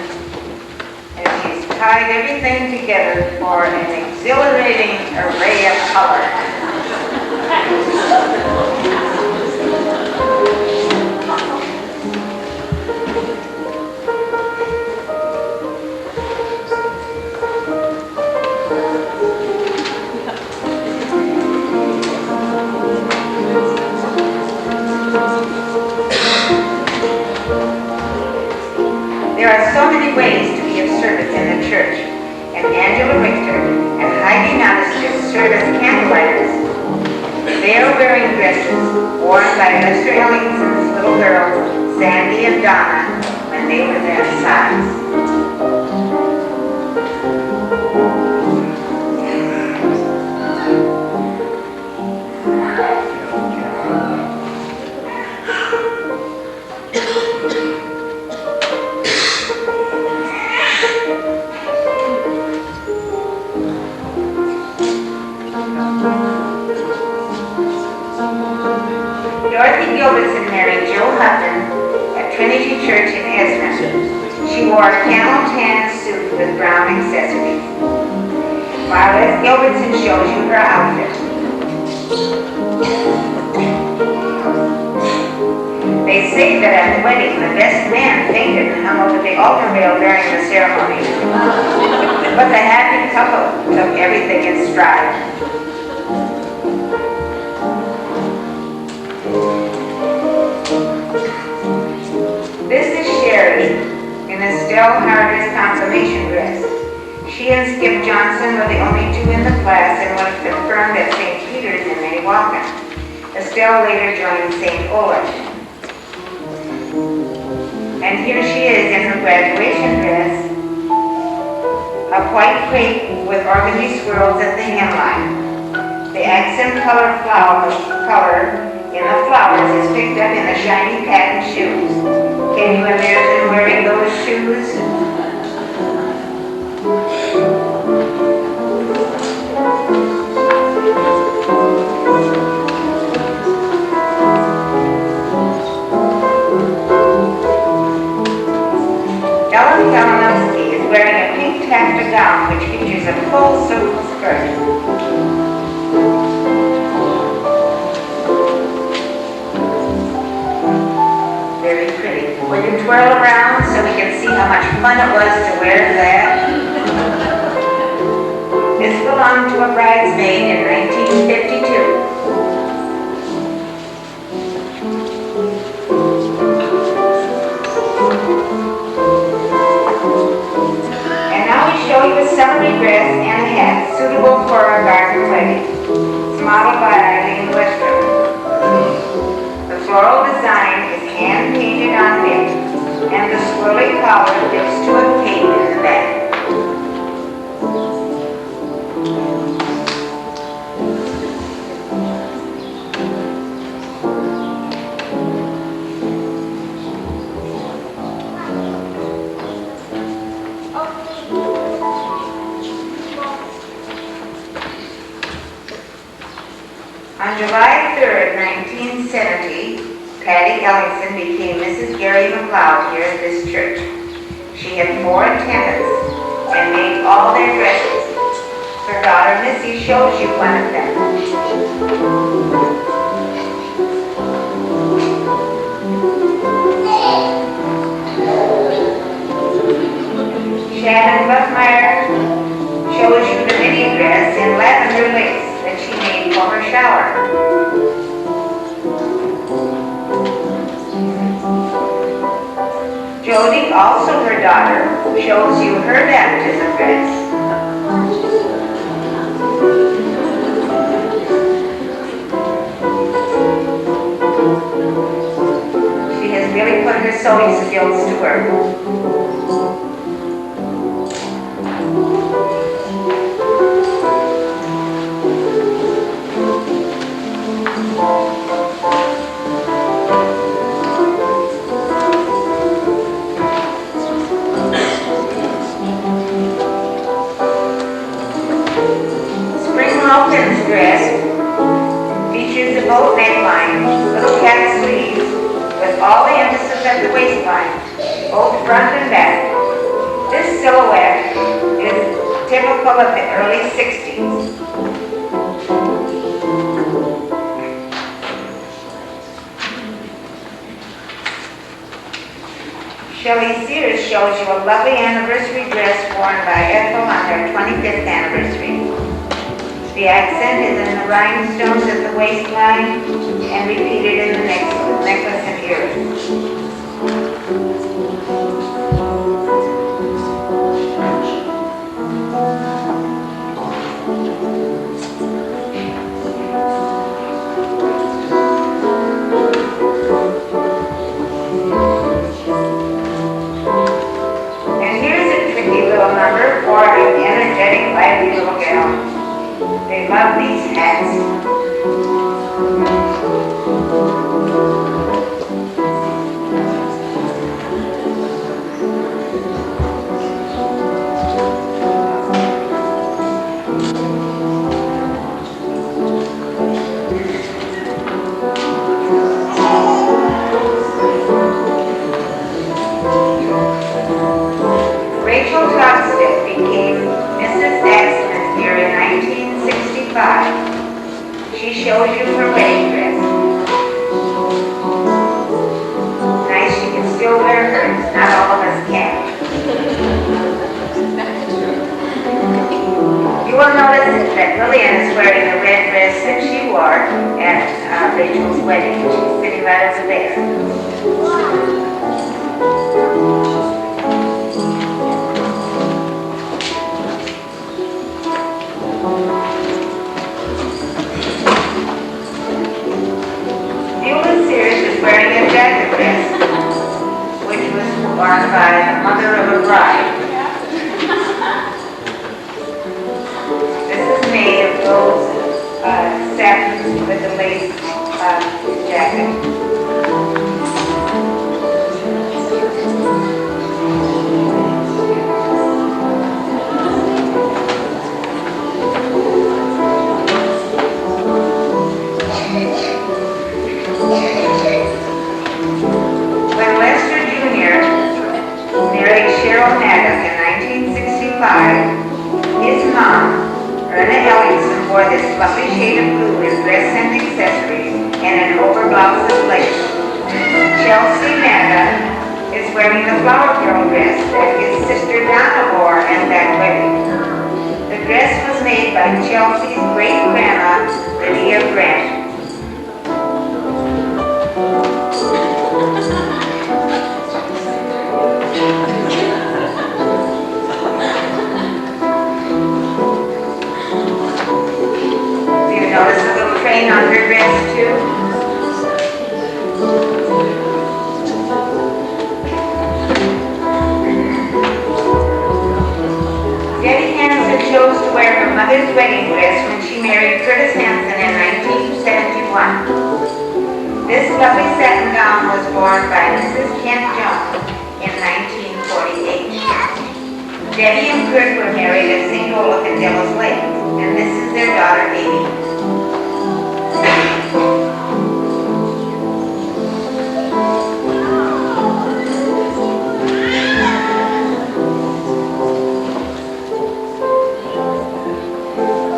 and she's tied everything together for an exhilarating array of color. There are so many ways to be of service in the church, and Angela Richter and Heidi Nonneston serve as candlelighters. They are wearing dresses worn by Mr. Ellingson's little girls, Sandy and Donna, when they were their size. Dorothy Gilbertson married Joe Hutton at Trinity Church in Esmond. She wore a camel tan suit with brown accessories. Violet Gilbertson shows you her outfit. They say that at the wedding, the best man fainted and hung over the altar rail during the ceremony. But the happy couple took everything in stride. This is Sherry in Estelle Harder's confirmation dress. She and Skip Johnson were the only two in the class and was confirmed at St. Peter's in Milwaukee. Estelle later joined St. Olaf. And here she is in her graduation dress, a white crepe with organdy swirls at the hemline. The accent color in the flowers is picked up in the shiny patent shoes. Can you imagine wearing those shoes? Ellen Kalinowski is wearing a pink taffeta gown which features a full circle skirt. Very pretty. Will you twirl around so we can see how much fun it was to wear that? This belonged to a bridesmaid in 1952. And now we show you a summery dress and a hat suitable for a garden wedding. It's modeled by Eileen Westrom. The floral design is hand-painted on knit, and the swirly collar dips to a cape in the back. On July 3rd, 1970, Patty Ellingson became Mrs. Gary McLeod here at this church. She had 4 attendants and made all their dresses. Her daughter Missy shows you one of them. Shannon Buckmeyer shows you the mini dress in lavender lace that she made for her shower. Jody, also her daughter, shows you her baptism dress. She has really put her sewing skills to work. Spring dress features a boat neckline, little cap sleeves, with all the emphasis at the waistline. both front and back. This silhouette is typical of the early 60s. Shelley Sears shows you a lovely anniversary dress worn by Ethel on their 25th anniversary. The accent is in the rhinestones at the waistline and repeated in the necklace and earrings. Number for an energetic, lively little gal. They love these hats. She shows you her wedding dress. Nice, she can still wear hers. Not all of us can. You will notice that Lillian is wearing the red dress that she wore at Rachel's wedding. She's sitting right over there. Wearing a jacket dress, which was worn by the mother of a bride. This is made of those satins with the lace jacket. Maddock in 1965, his mom, Erna Ellingson, wore this fluffy shade of blue in dress and accessories and an overblouse of lace. Chelsea Maddock is wearing the flower girl dress that his sister Donna wore at that wedding. The dress was made by Chelsea's great-grandma, Lydia Grant. Notice a little train on her dress too. Debbie Hansen chose to wear her mother's wedding dress when she married Curtis Hansen in 1971. This lovely satin gown was worn by Mrs. Kent Jones in 1948. Debbie and Kurt were married at St. Olaf in Devil's Lake, and this is their daughter, Amy.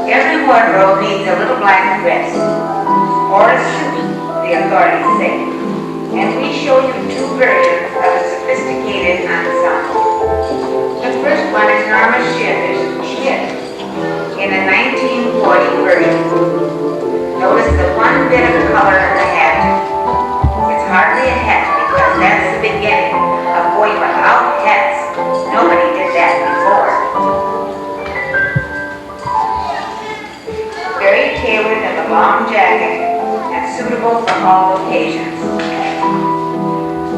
Every wardrobe needs a little black dress, or a suit, the authorities say. And we show you two versions of a sophisticated ensemble. The first one is Norma Schmidt in a 1940 version. Notice the one bit of color in the hat. It's hardly a hat because that's the beginning of going without hats. Nobody did that before. Very tailored and a long jacket and suitable for all occasions.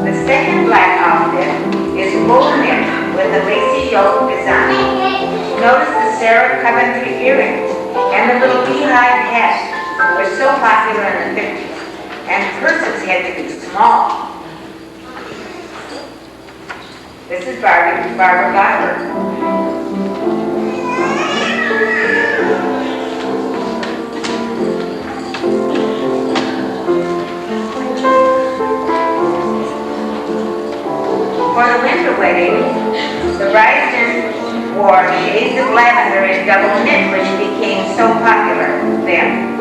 The second black outfit is wool knit with a lacy yoke design. Notice the Sarah Coventry earrings and the little beehive hat were so popular in the 50s, and purses had to be small. This is Barbara Goddard. For the women, wore shades of lavender and double knit, which became so popular then.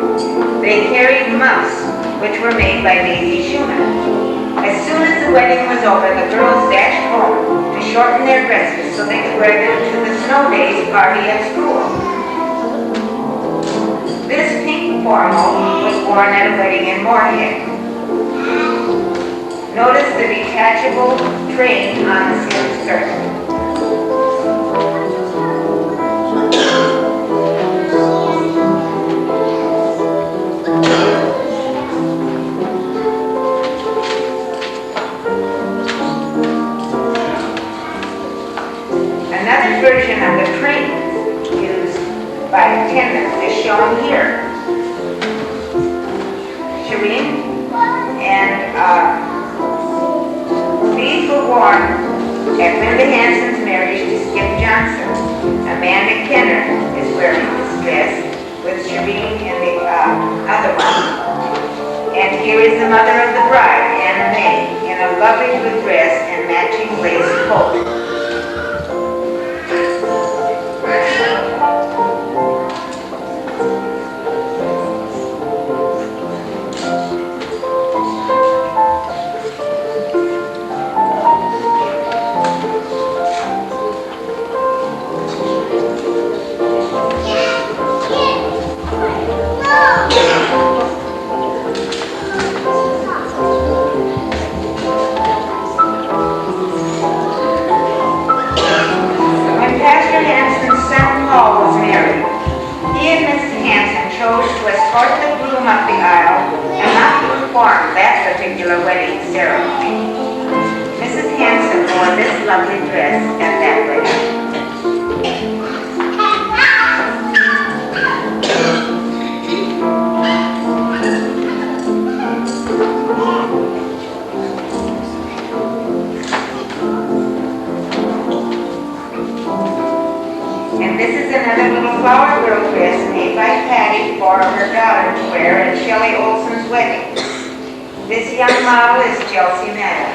They carried muffs, which were made by Daisy Schumann. As soon as the wedding was over, the girls dashed home to shorten their dresses so they could wear them to the snow days party at school. This pink formal was worn at a wedding in Moorhead. Notice the detachable train on the silk skirt. Another version of the train used by attendants is shown here. Shireen and these were worn at Linda Hanson's marriage to Skip Johnson. Amanda Kenner is wearing this dress with Shireen and the other one. And here is the mother of the bride, Anna May, in a lovely blue dress and matching lace coat. Up the aisle and not perform that particular wedding ceremony. Mrs. Hanson wore this lovely dress at that wedding. And this is another little flower girl dress made by Patty for her daughter to wear at Shelley Olson's wedding. This young model is Chelsea Maddock.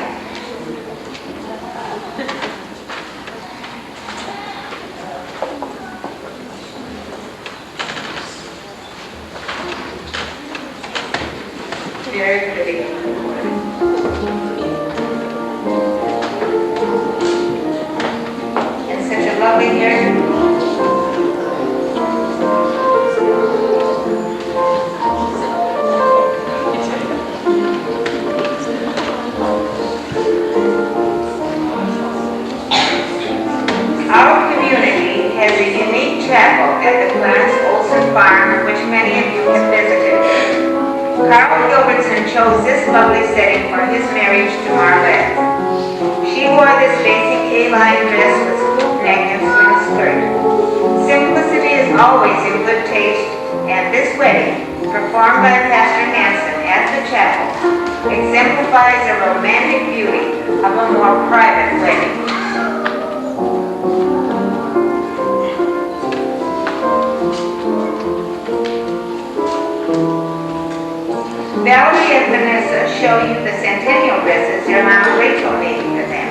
Very pretty. And such a lovely hair. Has a unique chapel at the Clarence Olson farm, which many of you have visited. Carl Gilbertson chose this lovely setting for his marriage to Marlette. She wore this basic A-line dress with scoop neck and slim skirt. Simplicity is always in good taste, and this wedding, performed by Pastor Hanson at the chapel, exemplifies the romantic beauty of a more private wedding. Valerie and Vanessa show you the Centennial dresses their Mama Rachel made for them.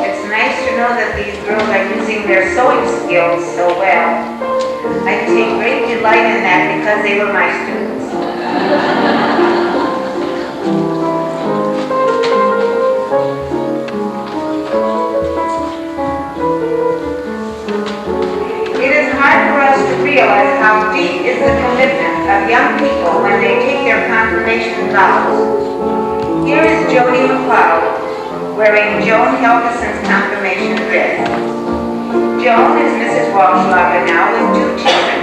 It's nice to know that these girls are using their sewing skills so well. I take great delight in that because they were my students. Realize how deep is the commitment of young people when they take their confirmation vows. Here is Jody McLeod wearing Joan Helgeson's confirmation dress. Joan is Mrs. Walschlager now with 2 children,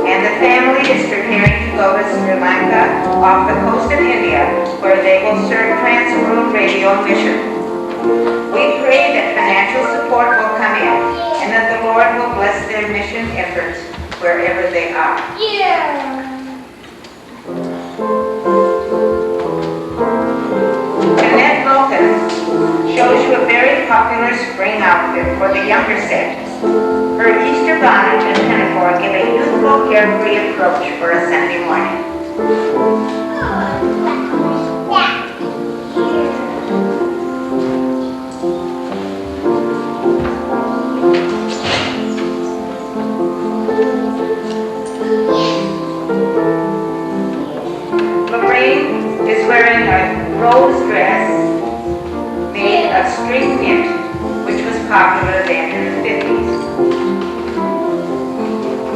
and the family is preparing to go to Sri Lanka off the coast of India, where they will serve Trans-World Radio Mission. We pray that financial support will come in and that the Lord will bless their mission efforts wherever they are. Yeah. Annette Vulcan shows you a very popular spring outfit for the younger set. Her Easter bonnet and pinafore give a youthful, carefree approach for a Sunday morning. popular than in the 50s.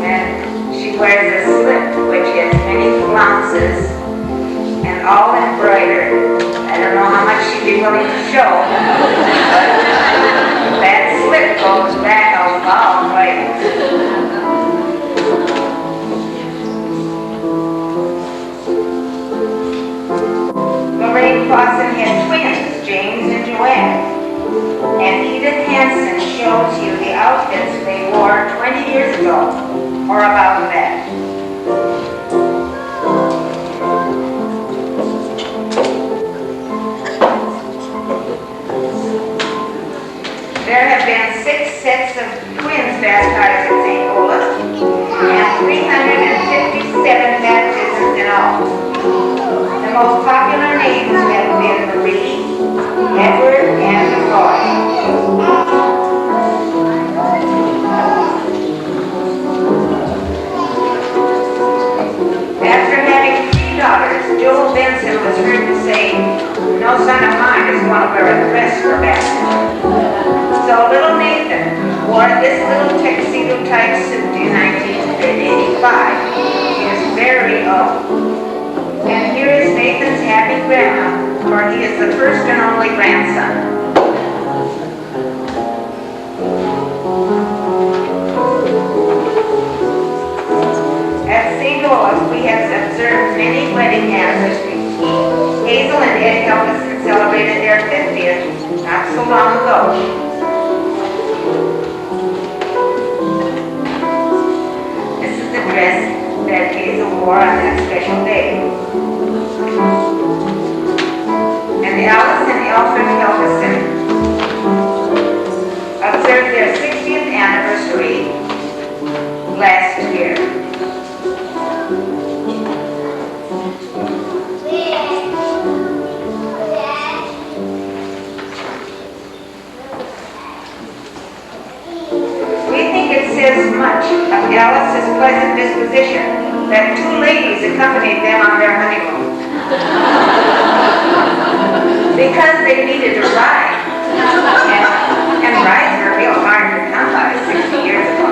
And she wears a slip which has many flounces and all embroidered. I don't know how much she'd be willing to show, but that slip goes back a long way. Lorraine Clausen had twins, James and Joanne. And Edith Hansen shows you the outfits they wore 20 years ago, or about that. There have been 6 sets of twins baptized at St. Olaf, and 357 baptisms in all. The most popular names have been Marie, Edward, and McCoy. After having 3 daughters, Joel Benson was heard to say, "No son of mine is going to wear a dress for baptism." So little Nathan wore this little tuxedo-type suit in 1985. He is very old. And here is Nathan's happy grandma, for he is the first and only grandson. At St. Olaf, we have observed many wedding anniversaries. Hazel and Eddie Helgeson celebrated their 50th not so long ago. This is the dress that Hazel wore on that special day. And Alice and Alfred Helgeson observed their 60th anniversary last year. We think it says much of Alice's pleasant disposition that 2 ladies accompanied them on their honeymoon. Because they needed a ride. And rides were real hard to come by 60 years ago.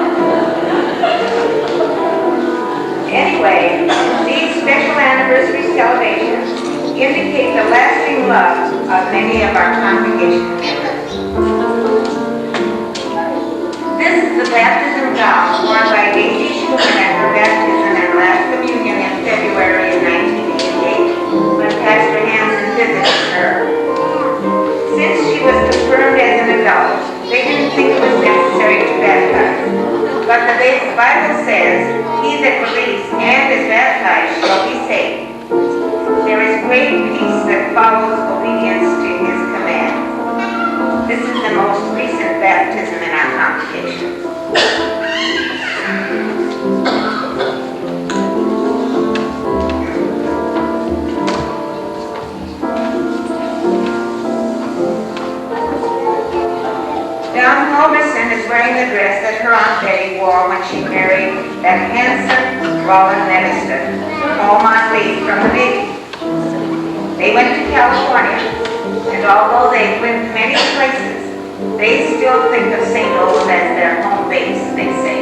Anyway, these special anniversary celebrations indicate the lasting love of many of our congregation members. This is the baptism gown worn by Daisy Schumann at her baptism and last communion in February of 1988 when Pastor Hansen visited her. Since she was confirmed as an adult, they didn't think it was necessary to baptize. But the Bible says, "He that believes and is baptized shall be saved." There is great peace that follows obedience to his command. This is the most recent baptism in our congregation. Dawn Holmerson is wearing the dress that her Aunt Betty wore when she married that handsome Roland Neviston, home on leave from the Navy. They went to California, and although they've lived many places, they still think of St. Olaf as their home base, they say.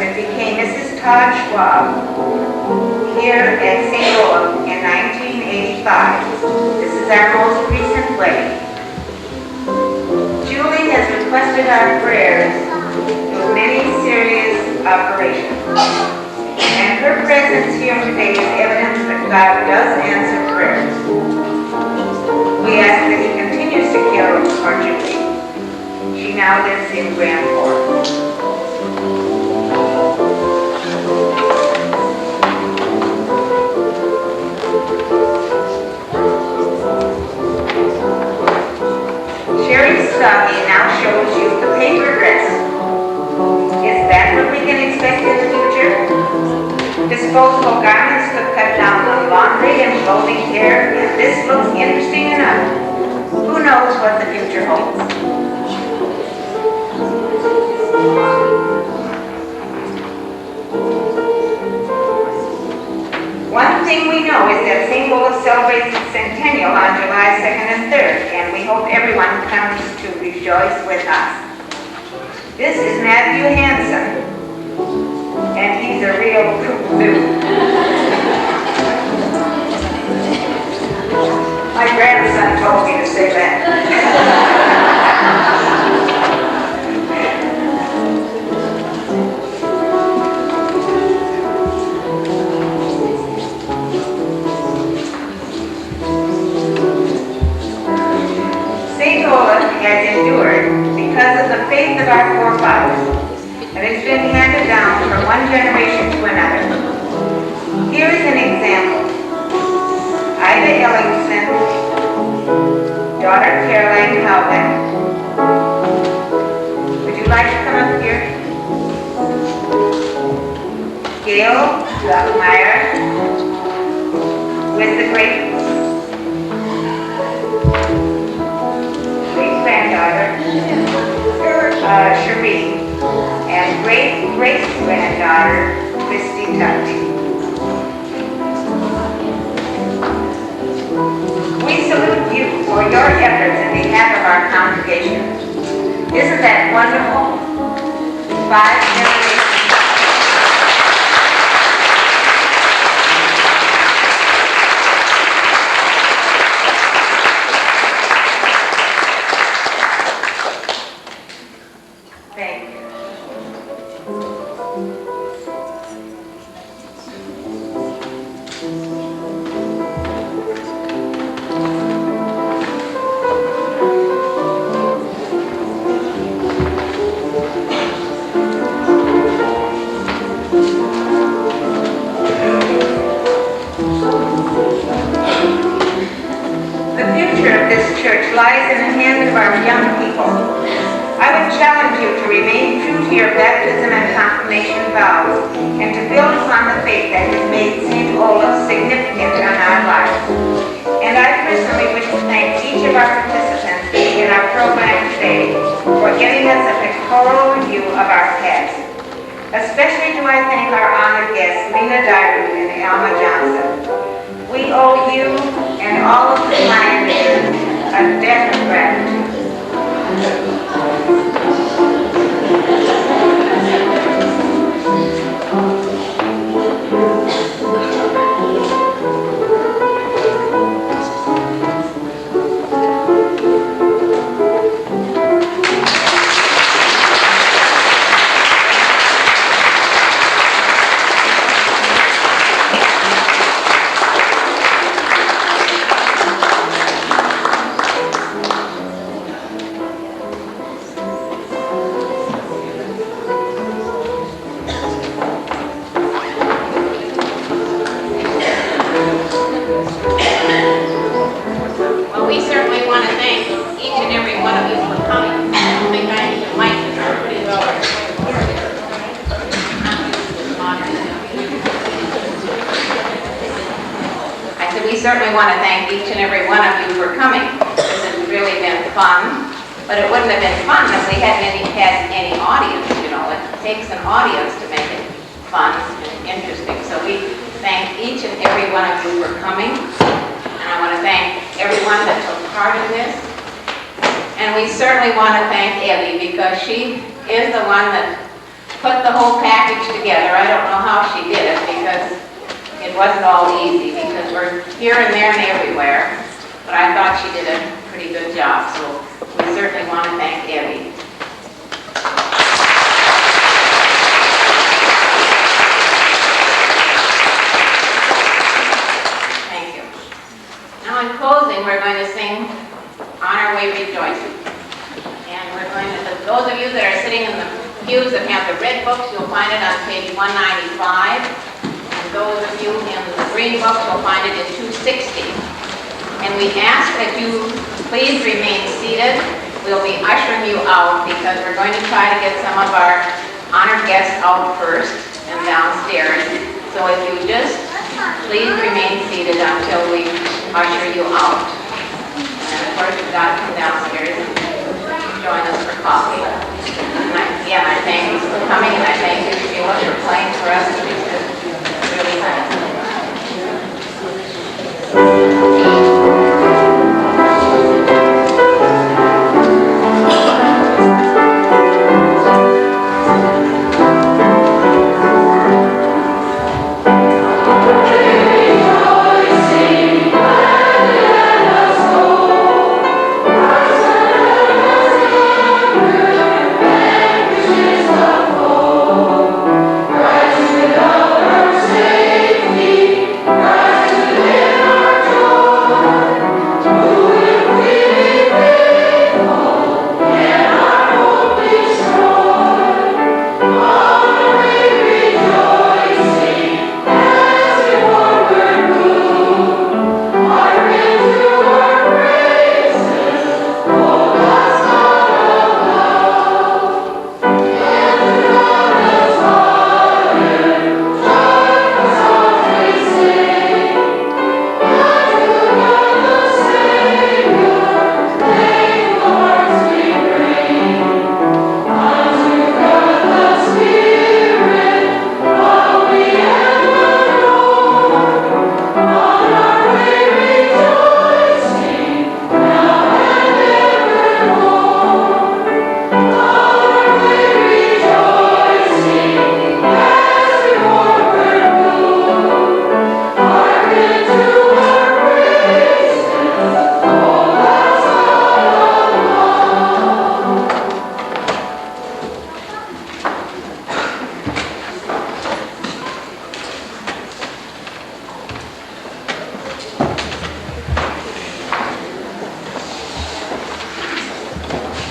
Became Mrs. Todd Schwab here at St. Olaf in 1985. This is our most recent wedding. Julie has requested our prayers through many serious operations. And her presence here today is evidence that God does answer prayers. We ask that He continues to care for Julie. She now lives in Grand Forks. Sherry Stocky now shows you the paper dress. Is that what we can expect in the future? Disposable garments could cut down on laundry and clothing care, and this looks interesting enough. Who knows what the future holds? July 2nd and 3rd, and we hope everyone comes to rejoice with us. This is Matthew Hansen, and he's a real kook-doo. My grandson told me to say that. St. Olaf has endured because of the faith of our forefathers, and it's been handed down from one generation to another. Here is an example. Ida Ellingson, daughter Caroline Howland. Would you like to come up here? Gail Luckmeyer with the great granddaughter, Cherie, and great-great-granddaughter, Christy Tuckey. We salute you for your efforts in behalf of our congregation. Isn't that wonderful? 5 generations. Thank you. The future of this church lies in the hands of our young people. I would challenge you to remain true to your baptism and confirmation vows and to build upon the faith that has made St. Olaf significant in our lives. And I personally wish to thank each of our participants in our program today for giving us a pictorial review of our past. Especially do I thank our honored guests, Lena Dyru and Alma Johnson. We owe you and all of the pioneers a debt of gratitude. Well, we certainly want to thank each and every one of you for coming. I don't think I need the mic pretty well. I said we certainly want to thank each and every one of you for coming. This has really been fun, but it wouldn't have been fun if we hadn't had any audience. You know, it takes an audience to make it fun and interesting. So we thank each and every one of you for coming. And I want to thank everyone that took part in this. And we certainly want to thank Evie because she is the one that put the whole package together. I don't know how she did it because it wasn't all easy because we're here and there and everywhere. But I thought she did a pretty good job. So we certainly want to thank Evie. Now in closing, we're going to sing On Our Way Rejoicing. And we're going to, those of you that are sitting in the pews that have the red books, you'll find it on page 195. And those of you in the green books, you'll find it in 260. And we ask that you please remain seated. We'll be ushering you out because we're going to try to get some of our honored guests out first and downstairs. So if you just please remain seated until we usher you out. And of course, you've got to come downstairs and join us for coffee. And I thank you for coming, and I thank you, Sheila, for playing for us. It's really nice.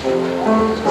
Thank you.